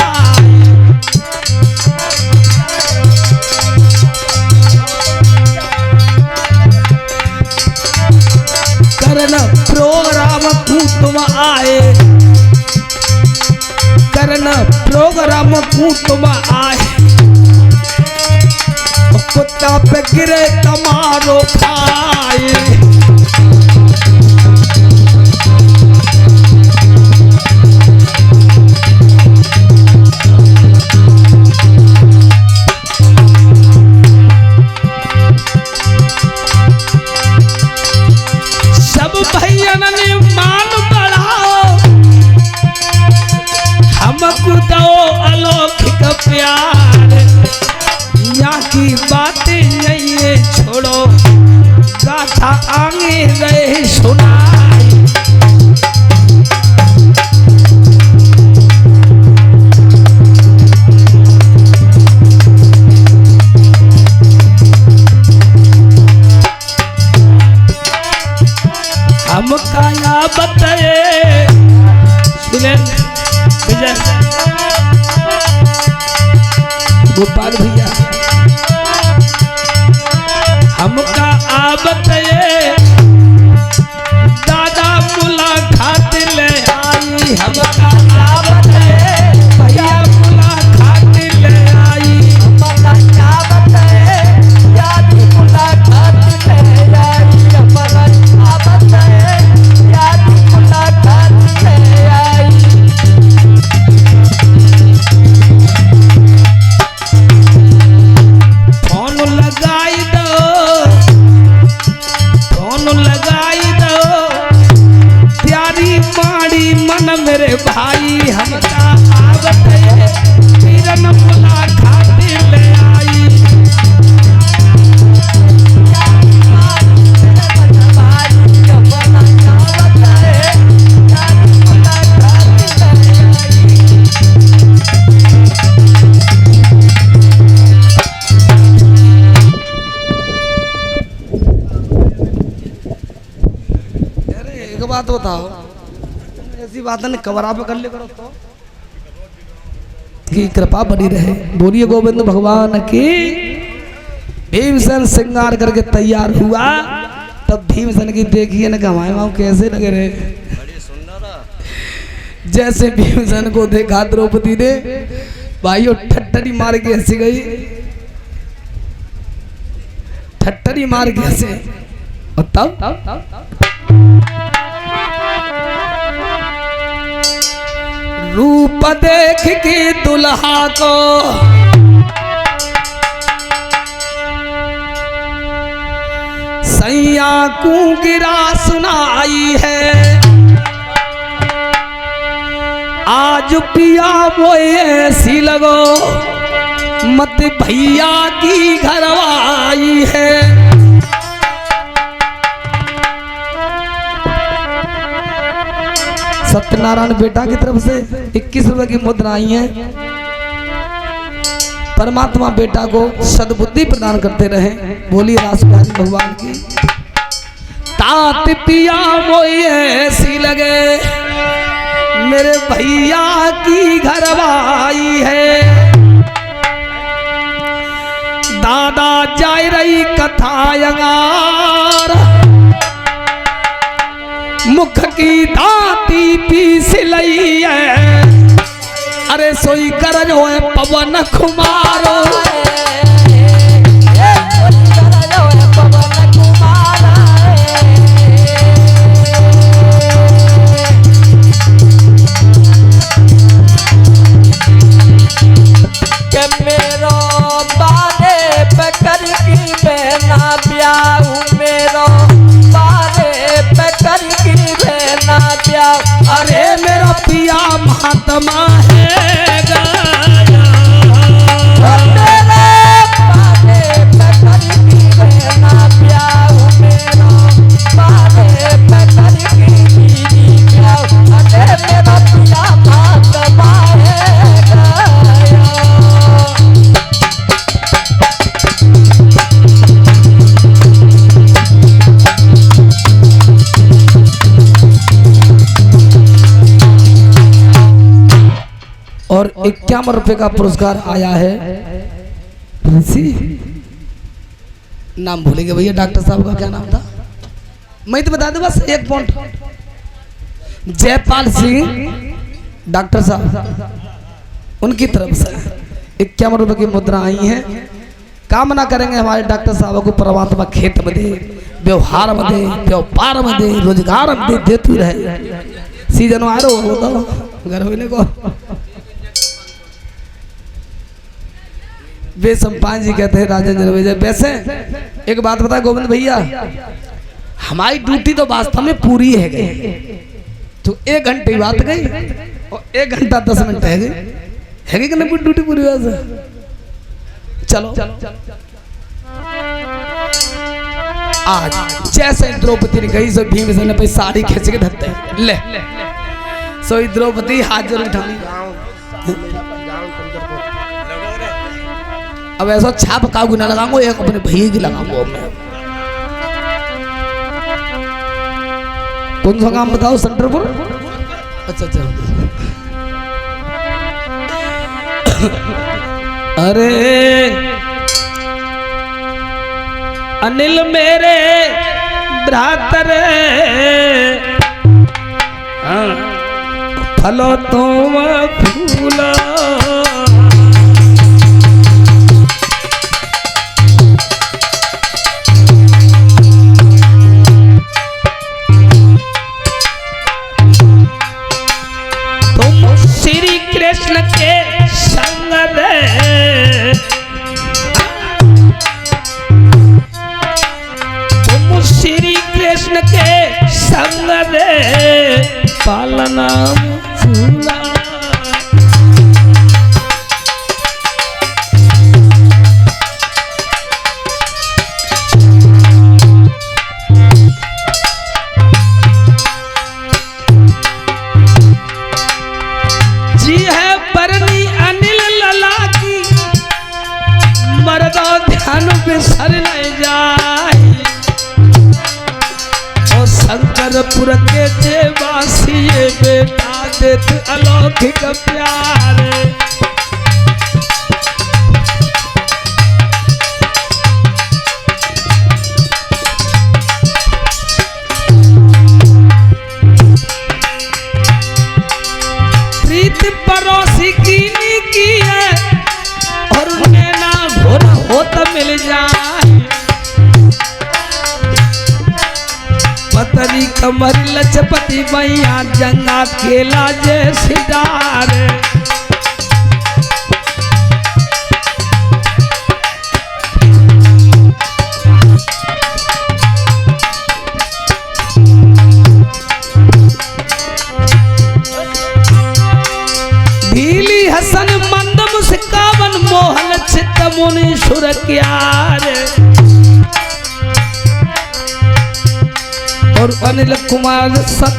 करन प्रोग्राम तुम आए, करन प्रोग्राम तुम आए। कुत्ता पे गिरे तमारो खाए। सब भैया ने मान बढ़ाओ, हमको दो अलौकिक प्यार। यहाँ की बातें नहीं है छोड़ो, गाथा आगे गए सुनाई। हम काया बताए विजय गोपाल भैया, हमका आबत ये दादा मुलाकात ले आई। हमका आबत ये भैया मुलाकात ले आई। हमारा आबत है यादी मुलाकात ले आई। हमारा आबत है यादी मुलाकात ले आई। फोन लगाई दो, फोन लगाई दो, प्यारी माड़ी मन मेरे भाई। हमका आबत है पीरन मुलाकात ले आई। एक बात बताओ, ऐसी बात ने कवरा पे कर ले करो तो की कृपा बनी रहे। बोलिए गोविंद भगवान की। भीमसेन श्रृंगार करके तैयार हुआ, तब भीमसेन की देखिए न गवाए वहां कैसे लगे रहे। जैसे भीमसेन को देखा द्रौपदी ने, भाइयों ठट्टरी मार के हंसी गई, ठट्टरी मार के हंसे। और तब रूप देख के दुल्हा को सैया को गिरा सुनाई है। आज पिया वो ऐसी लगो मत भैया की घरवाई है। सत्यनारायण बेटा की तरफ से 21 रुपए की मुद्रा आई है। परमात्मा बेटा को सद्बुद्धि प्रदान करते रहे। बोलिए राष्ट्रपति भगवान की। तात पिया मोई ऐसी लगे मेरे भैया की घरवाई है। दादा जाय रही कथा अंगार मुख की दाती पीस लई है। अरे सोई करज होए पवन कुमारो अरे मेरा पिया महात्मा है गाया और 51 रुपए का पुरस्कार आया है। नाम भूलेंगे भैया, डॉक्टर साहब का क्या नाम था? मैं तो बता दूं बस एक पॉइंट। जयपाल सिंह डॉक्टर साहब उनकी तरफ से 51 रुपए की मुद्रा आई है। कामना करेंगे हमारे डॉक्टर साहब को परमात्मा खेत में दे, व्यवहार में दे, व्यापार में दे, रोजगार में दे, देती रहे। सीजन आ रहा हो तो घर होने को वे सम्पान जी कहते हैं राजेंद्र विजय। वैसे एक बात बता गोविंद भैया, हमारी ड्यूटी तो वास्तव में पूरी है गई, तो 1 घंटे बात गई और 1 घंटा 10 मिनट है गई कि नहीं ड्यूटी पूरी वैसे। चलो आज जैसे द्रौपदी ने गई सो भीमसेन ने पे साड़ी खींच के धरते ले सो द्रौपदी हाथ जरूर उठानी। अब ऐसा छाप का गुना लगाऊंगा, एक अपने भैया की लगाऊंगा मैं। कौन सा काम बताओ? सेंटरपुर। अच्छा अच्छा। अरे अनिल मेरे भ्रातर फलो तुम फूला कृष्ण के संग दे तुम श्री कृष्ण के संग दे पालना झूला। सर नहीं जाए और शंकरपुर के देवासी बेटा देत अलौकिक प्यार। प्रीत पड़ोसी की है और नैना घोर हो तो मिल जाए। पतरी कमर लचपति मैया जंगा केला जैसी डार। भीली हसन मंद मुस्कावन मोहन चित्त मुनि सुर क्यार। और अनिल कुमार सत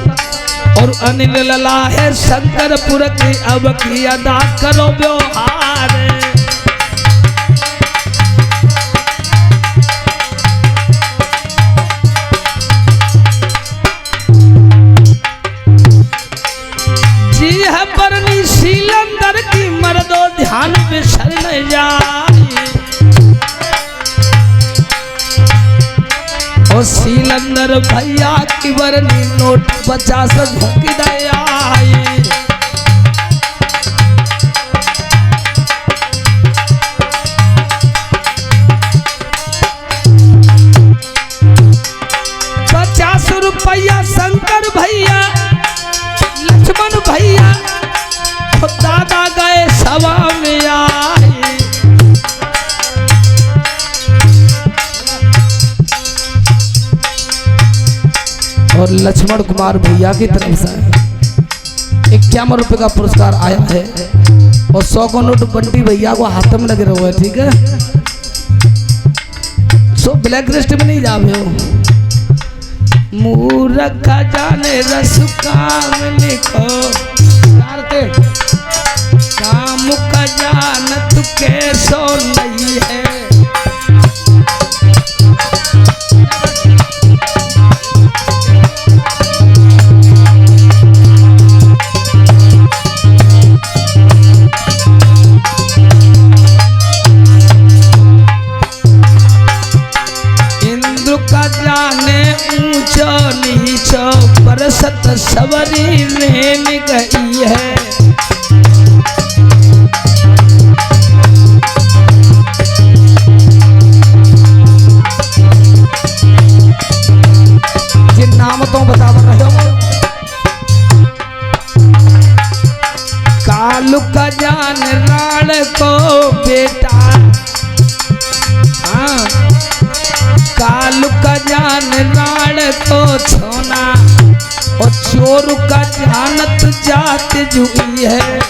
और अनिल लला है शंकरपुर की अब की अदा करो व्यवहार। ओ सीलंदर भैया की बरनी नोट 50 झोंकी दया आई। रुपया शंकर भैया लक्ष्मण भैया दादा गए सभा में आए। और लक्ष्मण कुमार भैया की तरफ से 51 रुपए का पुरस्कार आया है और 100 का नोट बंटी भैया को हाथ में लगे रहो है। ठीक है, सो ब्लैक लिस्ट में नहीं जावे हो। मूर्ख जाने रस काम लिखो काम का जानत कैसो नहीं है। इंद्र का जाने ऊंचो नीचो बरसत सबरी रेन गई है। जिन नाम तो बता रहे हो। कालू का जान राण को बेटा, हाँ कालू का जान राण को छोना और चोर का जानत जात जुई है।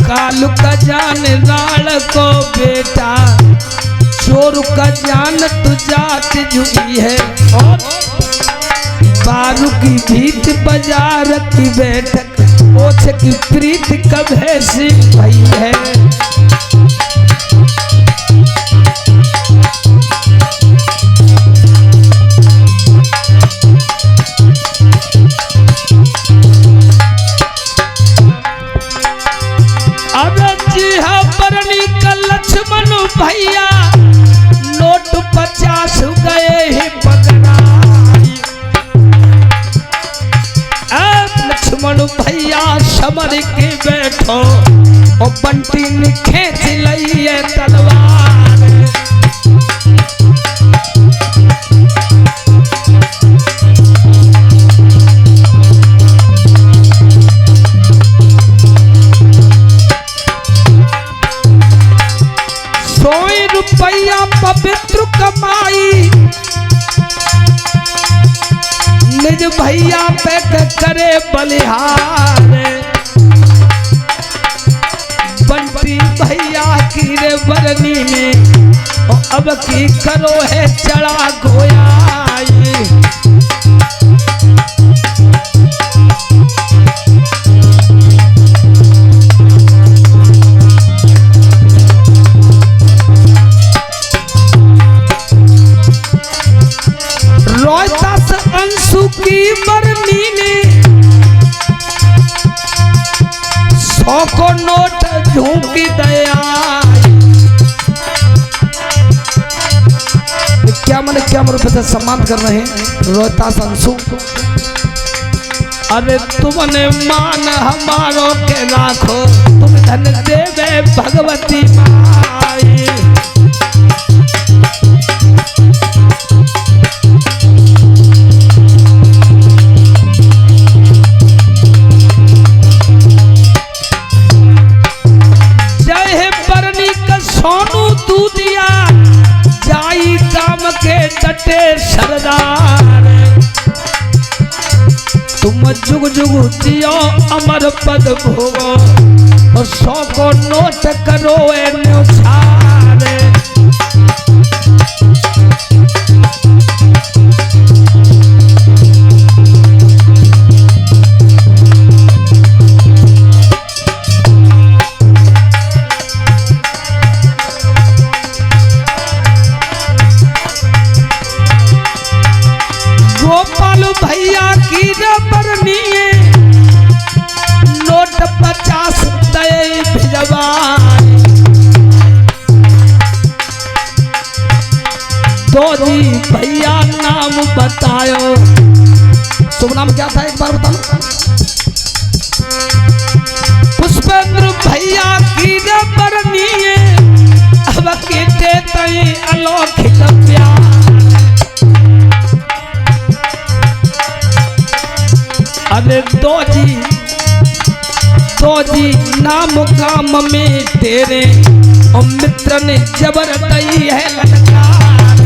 कालू का जान राण को बेटा चोर का जानत जात जुई है। और बारू की भीत बाजार की बैठक ओछ की प्रीत कब है सी भई है। बरनी का लक्ष्मण भैया नोट 50 गए ही पकड़ाई। लक्ष्मण भैया समर के बैठो और बंटी ने खींच लई है तलवार। रुपया पवित्र कमाई निज भैया पे करे बलिहार। बंटी भैया की रे बरनी में और अब की करो है चढ़ा गोया। अंशु की बरनी ने 100 को नोट झोंकी दया। क्या रुपए से सम्मान कर रहे हैं रोहतास अंशु। अरे तुमने मान हमारो के राखो तुम धन देवे भगवती माई। सोनू दूधिया जाई काम के डटे सरदार। तुम जुग जुग जियो अमर पद भोगो और 100 को नोट करो ए न्योछार। भैया की रबरनी नोट 50 दे भिजवा। दौजी भैया नाम बतायो। शुभ नाम क्या था एक बार बताना। पुष्पेंद्र भैया की रबरनी अब कीते तई अलौकिक प्यार। अरे दौजी नाम काम में तेरे और मित्र ने जबर दई है ललकार।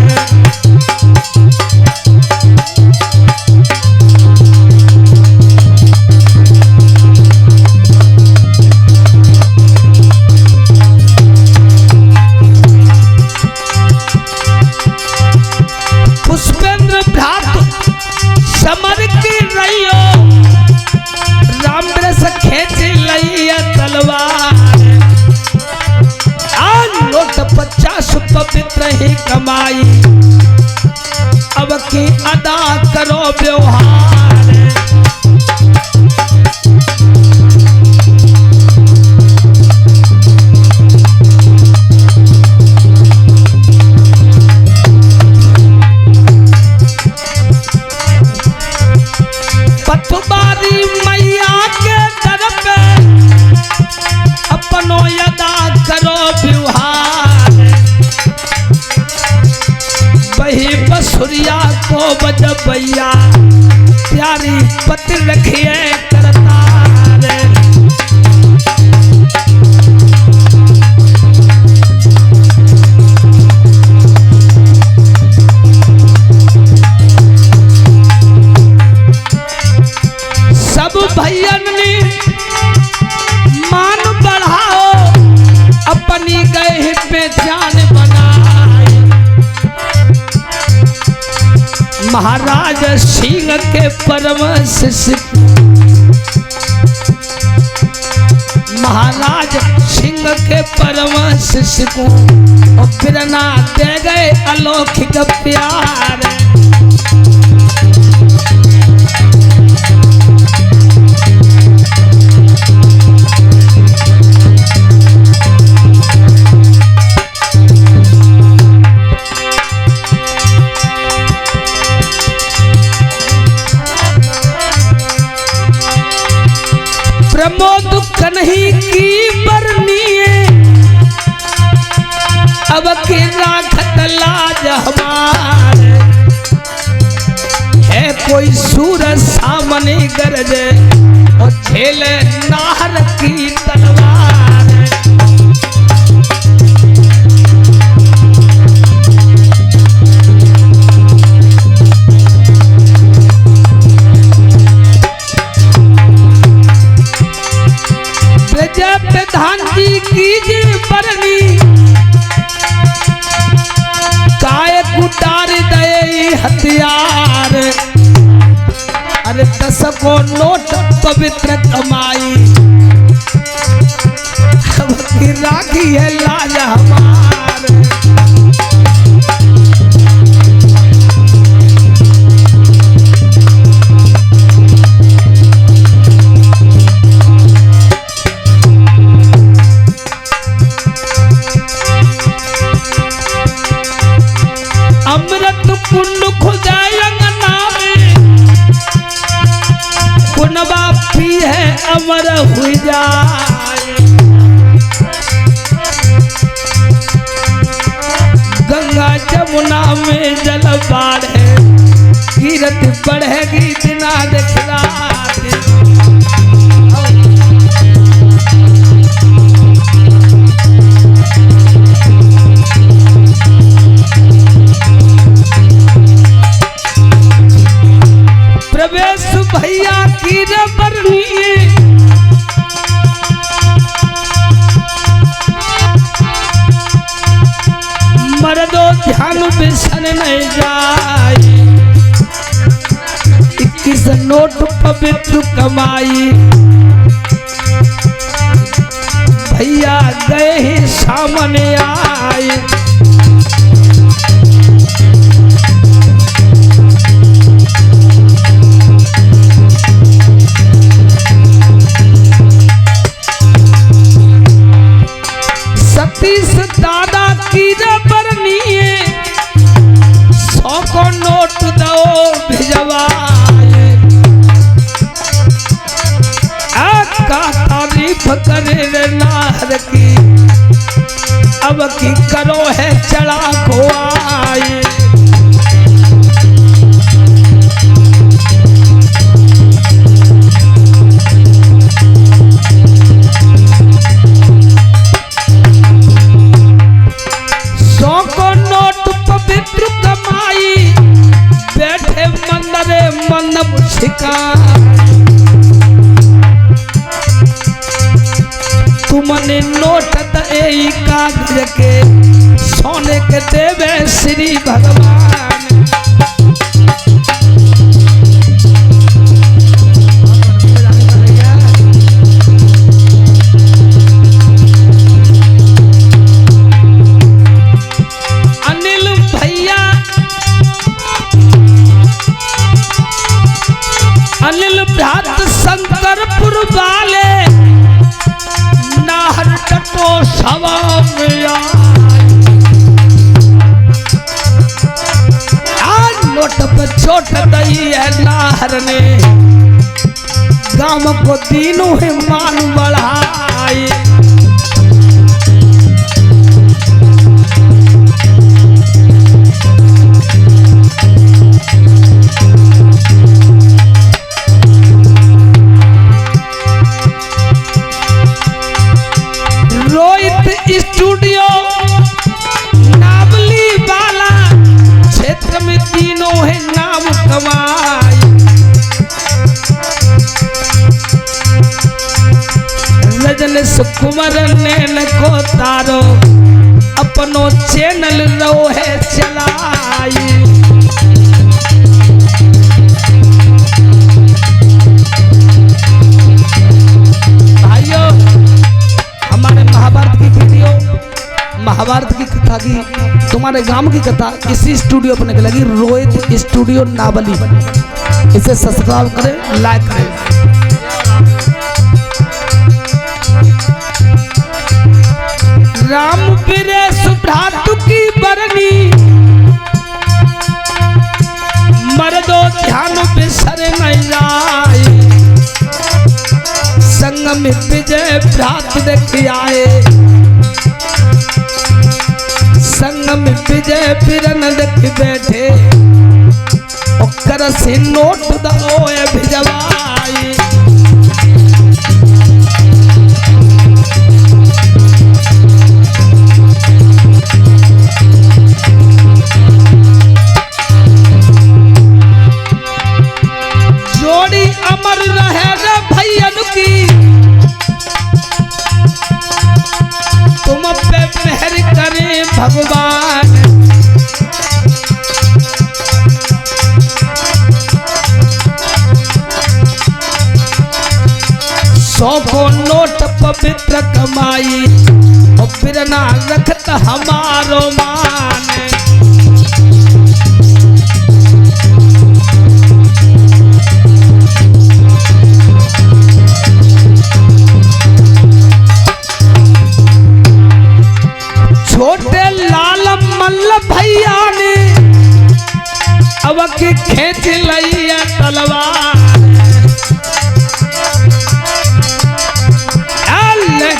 पुष्पेंद्र भ्रात समर की रहियो राम रस खेच लइया तलवार। नोट 50 पवित्र ही कमाई अब की अदा करो व्यवहार। पतवारी मैया के दर पे अपनो अदा करो व्यवहार। वही बसुरिया को बजबैया प्यारी पति रखिए करतार। सब भैयन ने मान बढ़ाओ अपनी गए पहचान बनाए। महाराज सिंह के परम शिष्य महाराज सिंह के परम शिष्य को प्रेरणा दे गए अलौकिक प्यार। प्रमोद कन्ही की बरनी अब की राखत लाज हमारे। है कोई सूरज सामने गरजे और झेले नाहर की तलवार। प्रधान जी की बरनी काय कुटार दे हथियार। अरे 10 को नोट पवित्र कमाई अब की राखी है लाज हमार। अमृत कुंड खुदायंगना में कुनबा पी है अमर हुई जाए। गंगा जमुना में जल बाढ़े कीरत बढ़ेगी दिना दिखलाते। प्रवेश भैया की रबरनी मर्दो ध्यान बिसन नहीं जाए। 21 नोट पवित्र कमाई भैया गए ही सामने आए। की अब की करो है चढ़ा को आए। तुमने नोट दे कागज के सोने के देवे श्री भगवान। अनिल भैया अनिल भ्रात शंकरपुर वाले नाहर टटो सवा मिया नोट पे छोट दई है नाहर ने गांव को तीनों ही मान बढ़ाई। स्टूडियो नावली वाला क्षेत्र में तीनों है नाम कमाई। रजनीश कुमार नैन को तारो अपनो चैनल रो है चलाई। महाभारत की कथा की तुम्हारे गांव की कथा इसी स्टूडियो पर लगी रोहित स्टूडियो नावली। इसे सब्सक्राइब करें, लाइक करें। राम बीरे सुभ्रातु की बरनी मर्दो ध्यान बिसर नहीं जाए। संग में विजय भ्रात देखी आए संग में विजय बिरन देख बैठे ओकर से नोट दो भिजवाई। जोड़ी अमर रहे रे भैयन की तुम पे मेहर करे भगवान। सौ को नोट पवित्र कमाई और फिर ना रखत हमारो मान। छोटे लाल मल्ल भैया ने अब की खेच लई तलवार।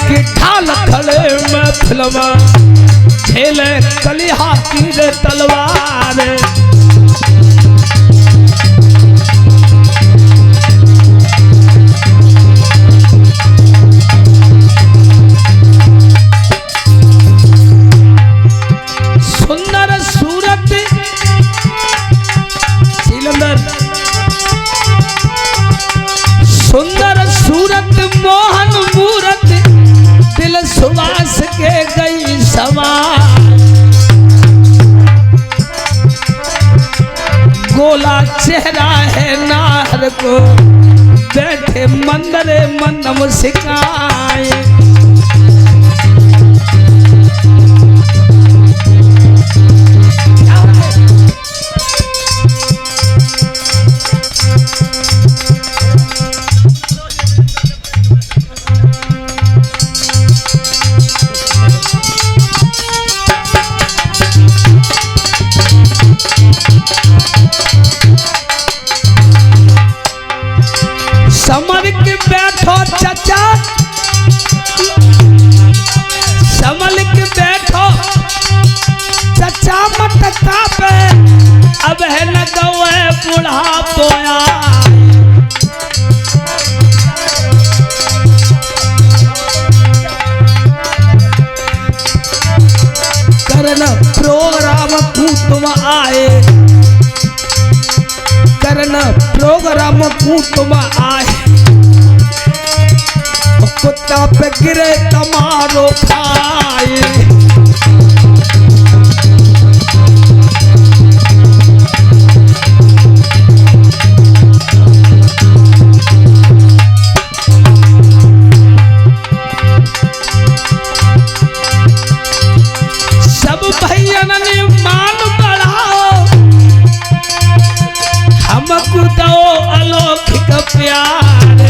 की ढाल खड़े में फिल्मा झेले कलिहा की तलवार। सुंदर सूरत सुंदर सूरत मोहन मूरत दिल सुवास के गई सवार। गोला चेहरा है नाहर को बैठे मंदरे मनम सिखाए। समर के बैठो चचा लगवे बुढ़ापोया करन प्रोग्राम तू तुम आए करन प्रोग्राम तू तुम आए कुत्ता पे गिरे तमारो खाए सब भैया ने मान बढ़ाओ हमको दो अलौकिक प्यार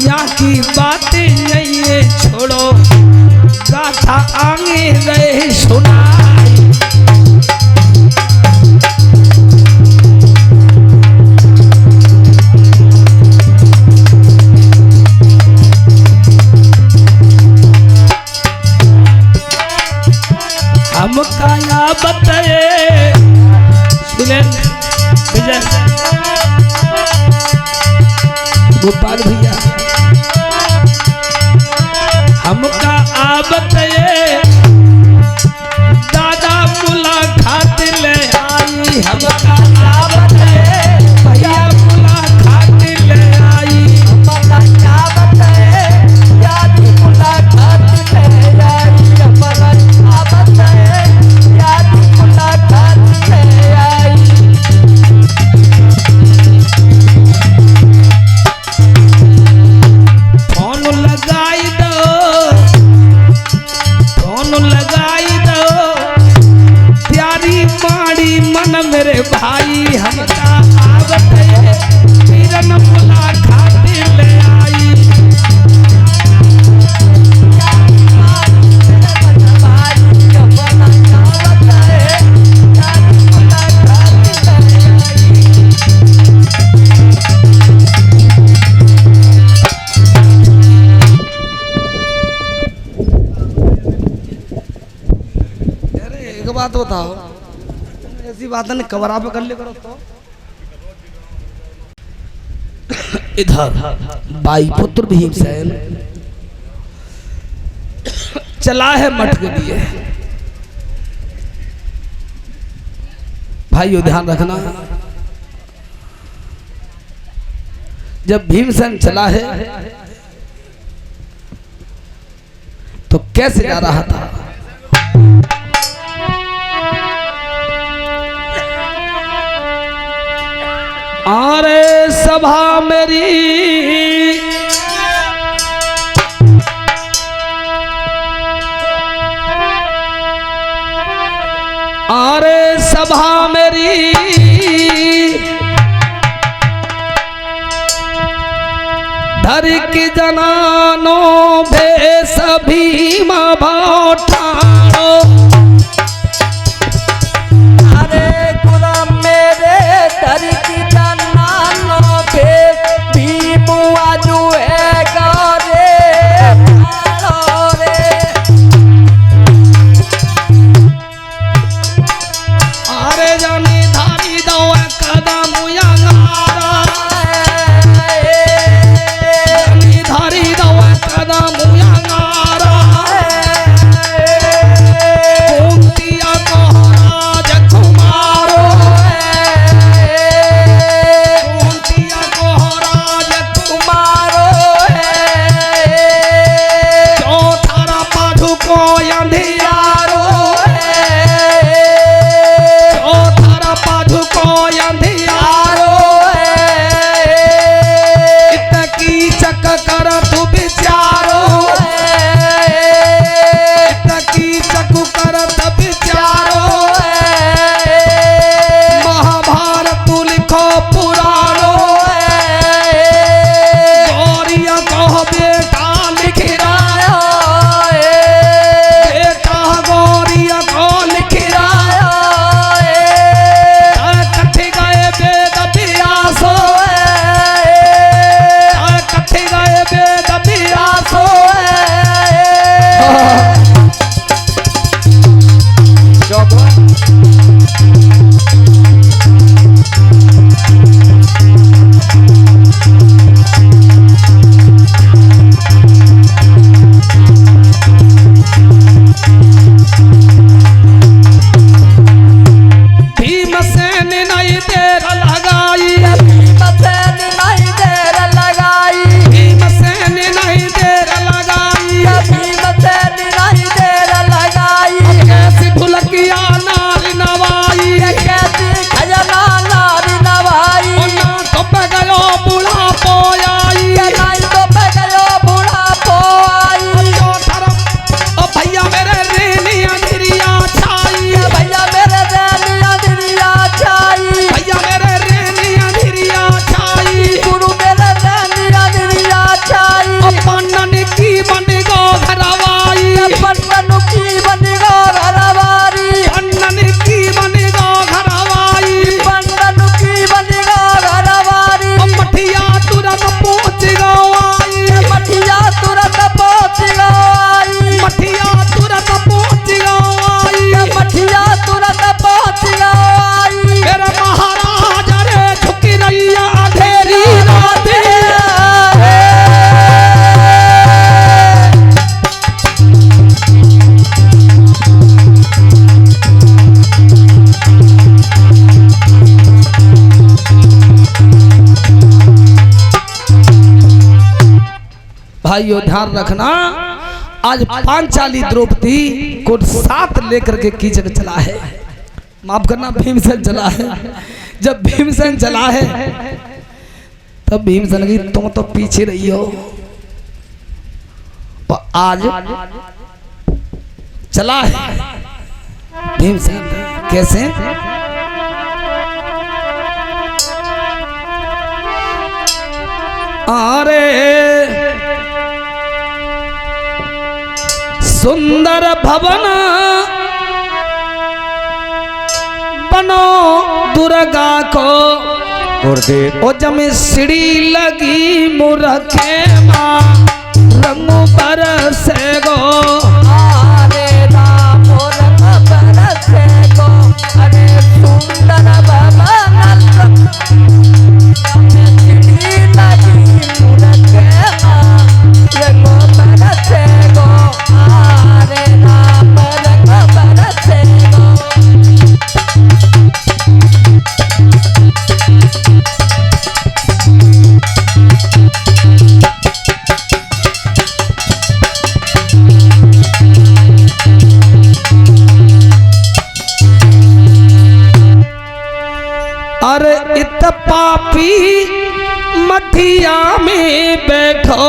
यहाँ की बातें नहीं है छोड़ो गाथा आगे रहे सुनाई हमका या बताए सुने विजय गोपाल भैया हमका आबत ये दादा मुलाकात ले आई हमका आबत ये भैया मुलाकात ले आई हमका आबत ये दादी मुलाकात ले आई हमका आबत ये दादी मुलाकात ले आई मेरे भाई हमका आबत है पीरन मुलाकात ले आई अरे एक बात बताओ ऐसी बात नहीं कवरा पे कर ले करो तो इधर भाई पुत्र भीमसेन चला है मठ के लिए भाइयों ध्यान रखना जब भीमसेन चला है तो कैसे जा रहा था आरे सभा मेरी आरे सभा मेरी धर की जनानों बे सभी माँ बाठानो अरे गुलाम मेरे धर की भाइयों ध्यान रखना, आज पांचाली द्रौपदी को साथ लेकर के कीचक चला है, माफ करना भीमसेन चला है। जब भीमसेन चला है तब भीमसेन की तुम तो पीछे रही हो, और आज चला है भीमसेन। कैसे? अरे सुंदर भवन बनो दुर्गा को, ओ जमे सीढ़ी लगी मुरखे माँ रंग बरसे गो। अरे राम रंग बरसे गो, अरे सुंदर भवन सीढ़ी लगी मुरखे माँ रंग बरसे गो। अरे राम रंग बरसे गो। अरे इत पापी मठिया में बैठो,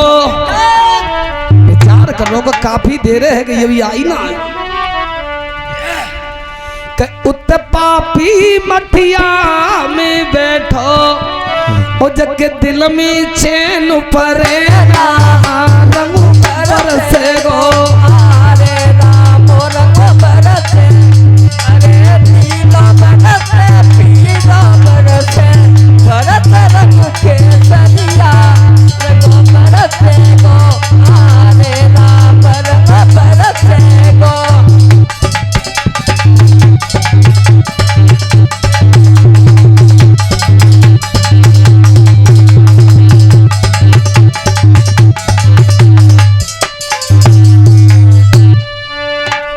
विचार करो कि काफी देर है कि ये भी आई ना। उत पापी मठिया में बैठो, ओ जग के दिल में चैन परे रंग बरसे गो। अरे राम रंग बरसे, अरे पीला बरसे, पीला बरसे, भरत रंग के सरिया रंग बरसे गो। अरे राम रंग बरसे गो।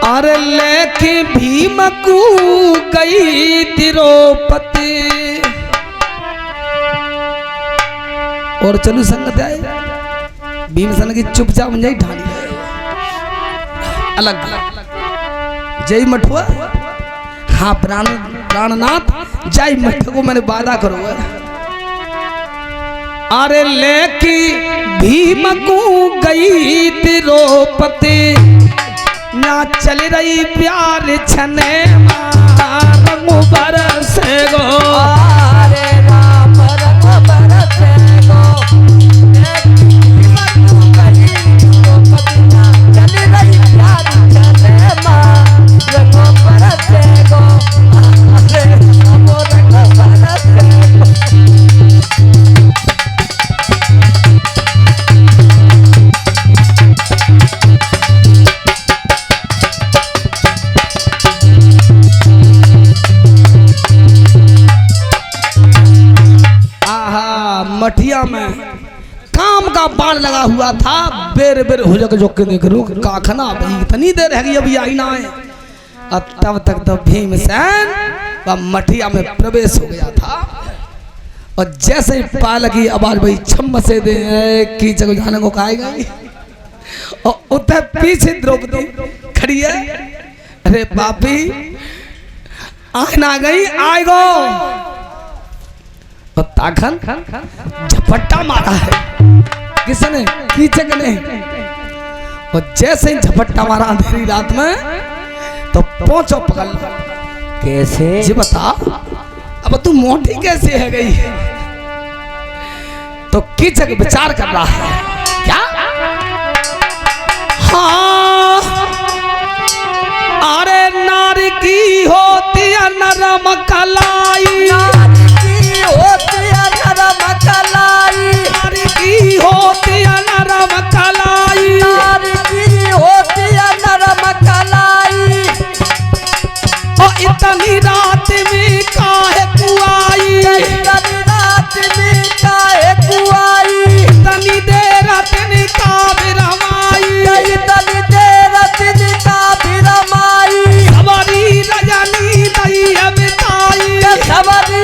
अरे लेके भीम को गई द्रौपदी, और चलू संगत आए भीमसेन की चुपचाप जाई ठानी अलग जय मठुआ। हाँ प्राणनाथ जय मठ को मैंने वादा करो। अरे लेके भीम को गई द्रौपदी, ना चल रही प्यार छने रंग बरसे गो। अरे राम रंग बरसे गो। चल रही प्यार छने रंग बरसे गो। अरे राम रंग बरसे गो। मठिया में काम का बाण लगा हुआ था, बेर बेर हो जाकर जो के देख रू काखना भाई इतनी देर है अभी आई ना है। अब तब तक तो भीमसेन वह मठिया में प्रवेश हो गया था, और जैसे ही पाल की आवाज भाई छम से दे की जगह जाने को कहा गई, और उधर पीछे द्रौपदी खड़ी है। अरे पापी आना गई आएगो, और ताखन झपट्टा मारा है किसने? कीचक ने। और जैसे ही झपट्टा मारा अंधेरी रात में तो पहुंचो पकड़ लो। कैसे? जी बता, अब तू मोटी कैसे है गई? तो कीचक विचार कर रहा है क्या? हाँ अरे नारी की होती है नरम कलाई, होती है नरम कलाई, नारी की होती है नरम कलाई, नारी की होती है नरम कलाई। और इतनी रात में काहे कुआई, इतनी रात में काहे कुआई, इतनी देर तिन का बिरमाई, इतनी देर तिन का बिरमाई। सवारी रजनी दई बिताई, सवारी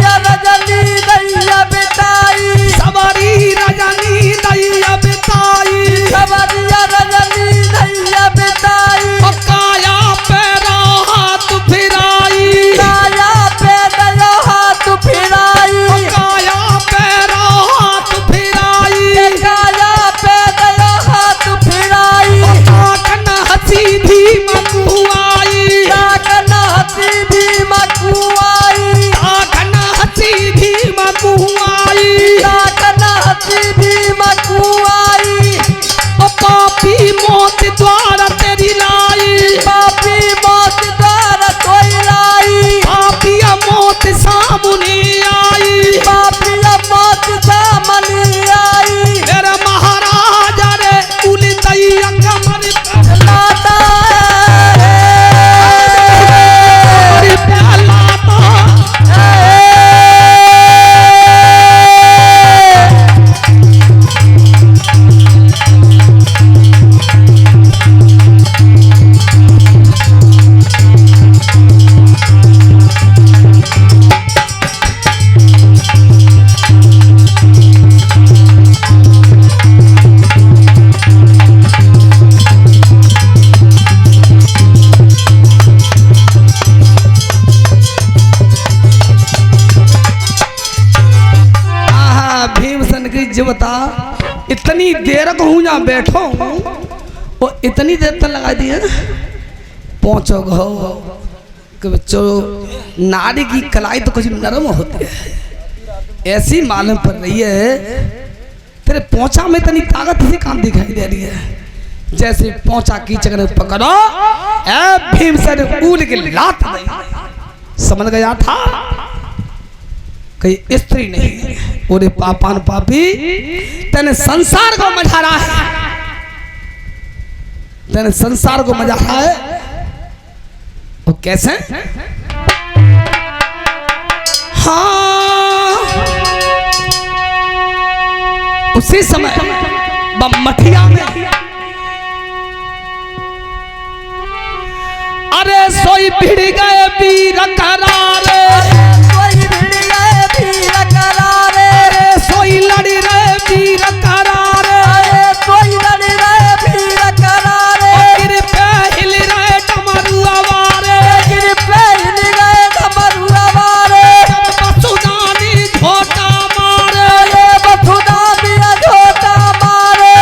मुआई करना हसी भीम कुआई ओ पापी मौत द्वार तेरी लाई पापी मौत द्वार कोई लाई पापी मौत सामने आई पापी मौत सामने आई मेरे महाराजा रे उलटई अंगमर लाता बता इतनी देर को हूँ यहाँ बैठो वो इतनी देर तक लगा दी है पहुँचो घो कि बच्चों नारी की कलाई तो कुछ नरम होती है ऐसी मालूम पड़ रही है तेरे पहुँचा में इतनी ताकत से काम दिखाई दे रही है जैसे पहुँचा की चक्कर पकड़ो ए भीमसेन ऊल के लात नहीं समझ गया था कहीं स्त्री नहीं ओरे पापान पापी तेने संसार को मजा रहा है तेने संसार को मजा रहा है वो कैसे हाँ उसी समय मठिया में अरे सोई भिड़ गए वीर करारे सोई लड़ी रहे वीर करारे कोई लड़ी रहे वीर करारे गिर पे हिल रहे डमरू आवारे गिर पे हिल गए डमरू आवारे बसुदानी झोटा मारे बसुदानी झोटा मारे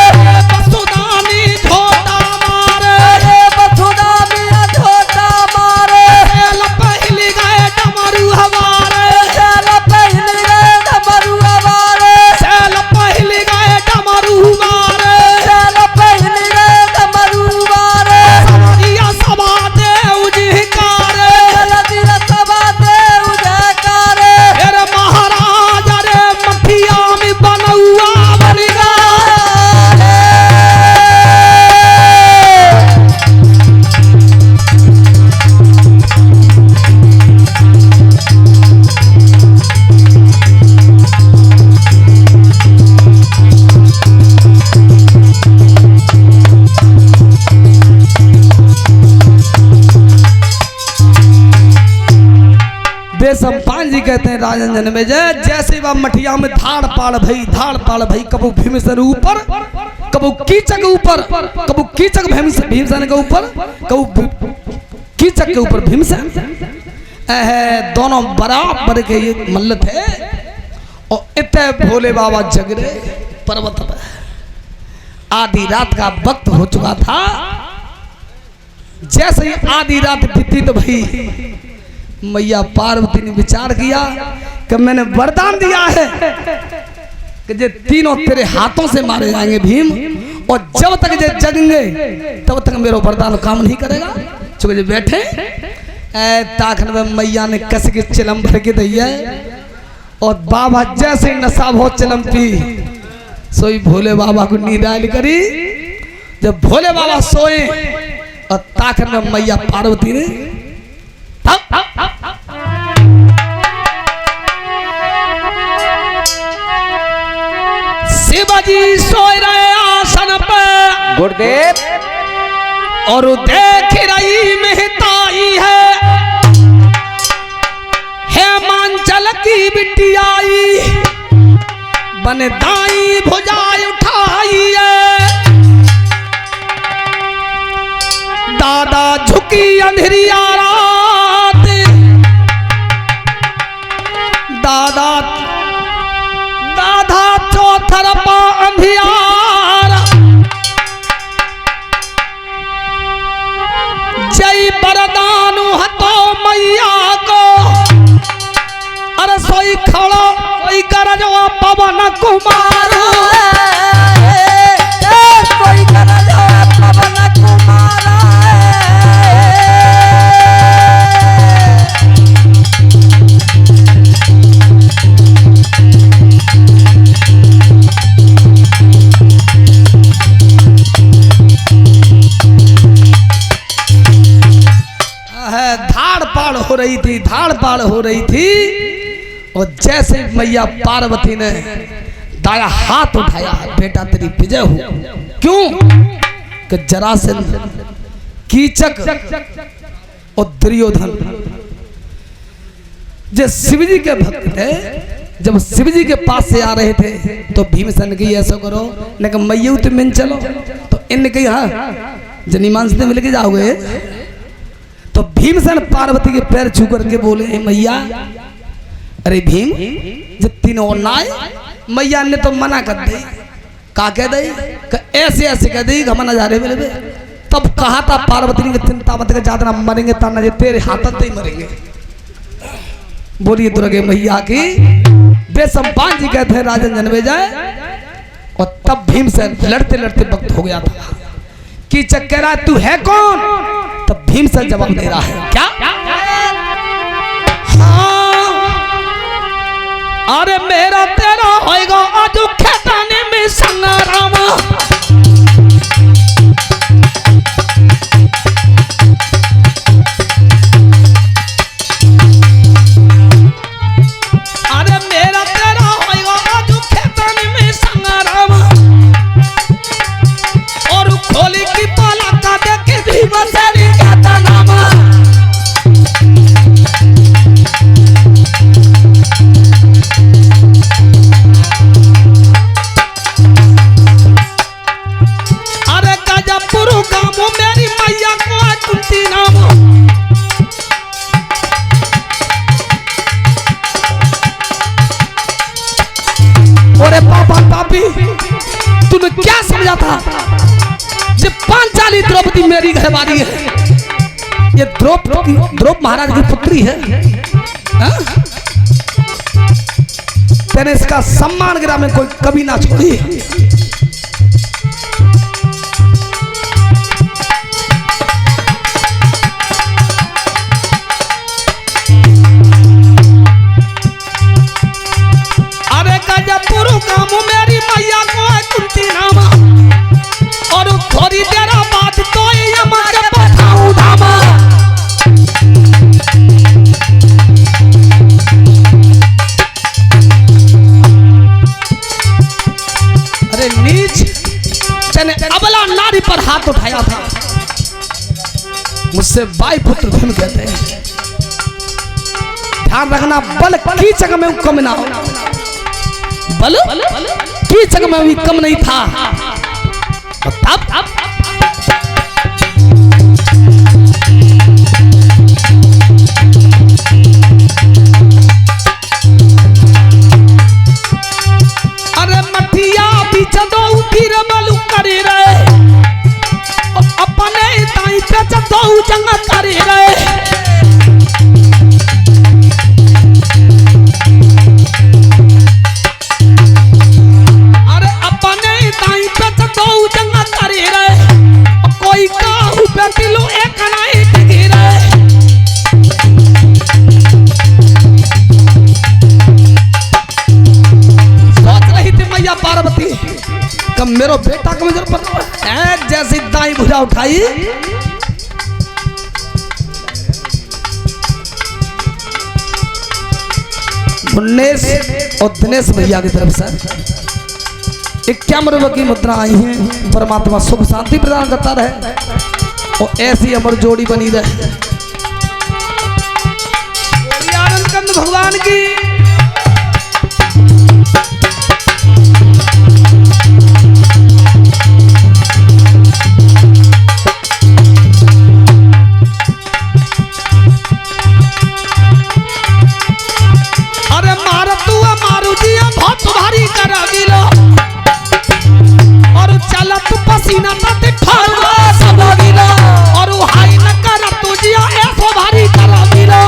बसुदानी झोटा मारे बसुदानी झोटा मारे सेल पे हिल गए डमरू हवारे सेल पे हिल गए डमरू आवारे सेल पे हिल गए डमरू मारे सेल पे हिल गए डमरू मारे समरिया सभा देव जी कारे जलदिया सभा देव जयकारे मेरे महाराज रे मठिया में बनौआ बन गया बेसम्पान जी कहते हैं राजन जन्मेजय जैसे वह मठिया में धाड़ पाड़ भई कबू भीमसेन ऊपर कबू कीचक ऊपर कबू कीचक भीमसेन के ऊपर कबू कीचक के ऊपर भीमसेन दोनों बराबर के ये मल्ल थे और इतने भोले बाबा जगरे पर्वत पर आधी रात का वक्त हो चुका था जैसे ही आधी रात बीती तो भाई मैया पार्वती ने विचार किया कि मैंने वरदान दिया है कि ये तीनों तेरे हाथों से मारे जाएंगे भीम और जब तक ये जगेंगे तब तक मेरा वरदान काम नहीं करेगा चुके जो बैठे ताखन में मैया ने कस के चिलम भर के दी है और बाबा जैसे नशा बहुत चिलम पी सोई भोले बाबा को नींद आयल करी जब भोले बाबा सोए और ताखन में मैया पार्वती ने शिवाजी सोए रहे आसन पे गुरुदेव और देख रही महताई है हेमांचल की बिटियाई बन दाई भुजाई उठाई है दादा झुकी अंधेरिया रात दादा दादा चौथर पा अंधियार जय बरदानु हतो मैया को अरे सोई पवन कुमार कोई कर जाए पवन कुमारा धाड़ पाड़ हो रही थी, धाड़ पाड़ हो रही थी। और जैसे मैया पार्वती ने दाया हाथ उठाया, बेटा तेरी विजय हो। क्यों कि जरासंध, कीचक और दुर्योधन जो शिवजी के भक्त थे, जब शिवजी के पास से आ रहे थे तो भीमसेन की ऐसा करो ने कहा मैया तुम मिल चलो। तो इनने कही हाँ जनीमान से मिल के जाओगे। तो भीमसेन पार्वती के पैर छू करके बोले मैया, अरे भीम जब तीनों नाय मैया ने तो मना कर दी। का कह दी? ऐसे ऐसे कह दी हम जा रहे बोले। तब कहा था पार्वती ने चिंता मत कर, ज्यादा मरेंगे ताना जे तेरे हाथ से ही मरेंगे। बोलिए दुर्गे मैया की। बेसम्पान जी कहते हैं राजन जनवे जाए। और तब भीमसेन लड़ते लड़ते वक्त हो गया था कि चक्करा तू है कौन? तब भीमसेन जवाब दे रहा है क्या? हाँ, अरे मेरा तेरा होएगा आज खेताने में संग्राम। अरे मेरा तेरा होएगा आज खेताने में संग्राम। और खोली की पाला का देखे भीमसेन कहता नाम। अरे गजपुर गाँव मेरी मैया को कुंती नाम। अरे पापा पापी तूने क्या समझा था? ये पांचाली द्रौपदी मेरी घरवाली है। ये द्रौपदी महाराज की पुत्री है। तेने इसका सम्मान गिरा में कोई कभी ना छोड़ी। अरे गजपुर गाँव मेरी मैया को कुंती नाम। और थोड़ी देर बाद तो यमन के पठाऊं धाम। अरे नीच चने अबला नारी पर हाथ उठाया था। मुझसे वायुपुत्र भीम कहते हैं। ध्यान रखना बल की जगह में कम ना हो। बल की जगह में भी कम नहीं था। तब अरे मठिया बीच दो फिर बलू करे रहे। अपने ताई पे दो जंग करे रहे। कोई काहू पे किलो एक नाई गिरे। सोच रही थी मैया पार्वती कब मेरो बेटा को नजर पर जैसी दाई भुजा उठाई। मुन्नेश और दिनेश भैया की तरफ से 51 रुपये की मुद्रा आई है। परमात्मा सुख शांति प्रदान करता रहे और ऐसी अमर जोड़ी बनी रहे। आनंद कंद भगवान की। अरे मारो तू मारू जी बहुत भारी करा दिलो। और चला तू पसीना ताते ठाड़ा सब गिला। और हाई न कर तुझिया ऐसो भारी करा दिला।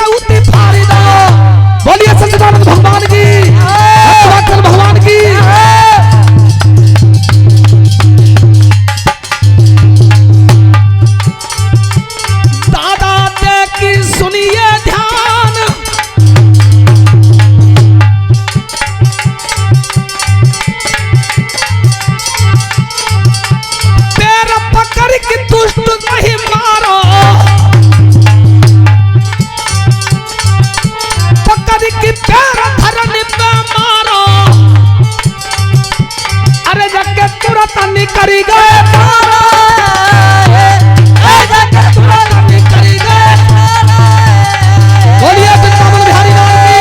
उती फाड़ी दो। बोलिए सच्चिदानंद भगवान की, भक्तवत्सल भगवान की। दादा देखी सुनिए ध्यान, पैर पकड़ के दुष्ट नहीं मारो, पकड़ के पैर धरने पे मारो। अरे जग तुरंत निकल गए मारो, जग तुरंत निकल गए। बोलिए वृंदावन बिहारी लाल की।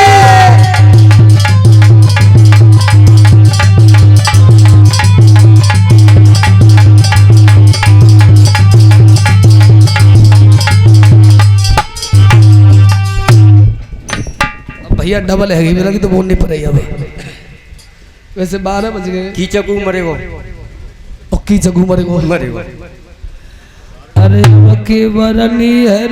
भैया डबल है मेरा की तो बोलनी पड़ेगी अभी। वैसे 12 बज गए। की चकू मरेगो, और की जगू मरेगो। मरेगो। अरे वो की वरनी है।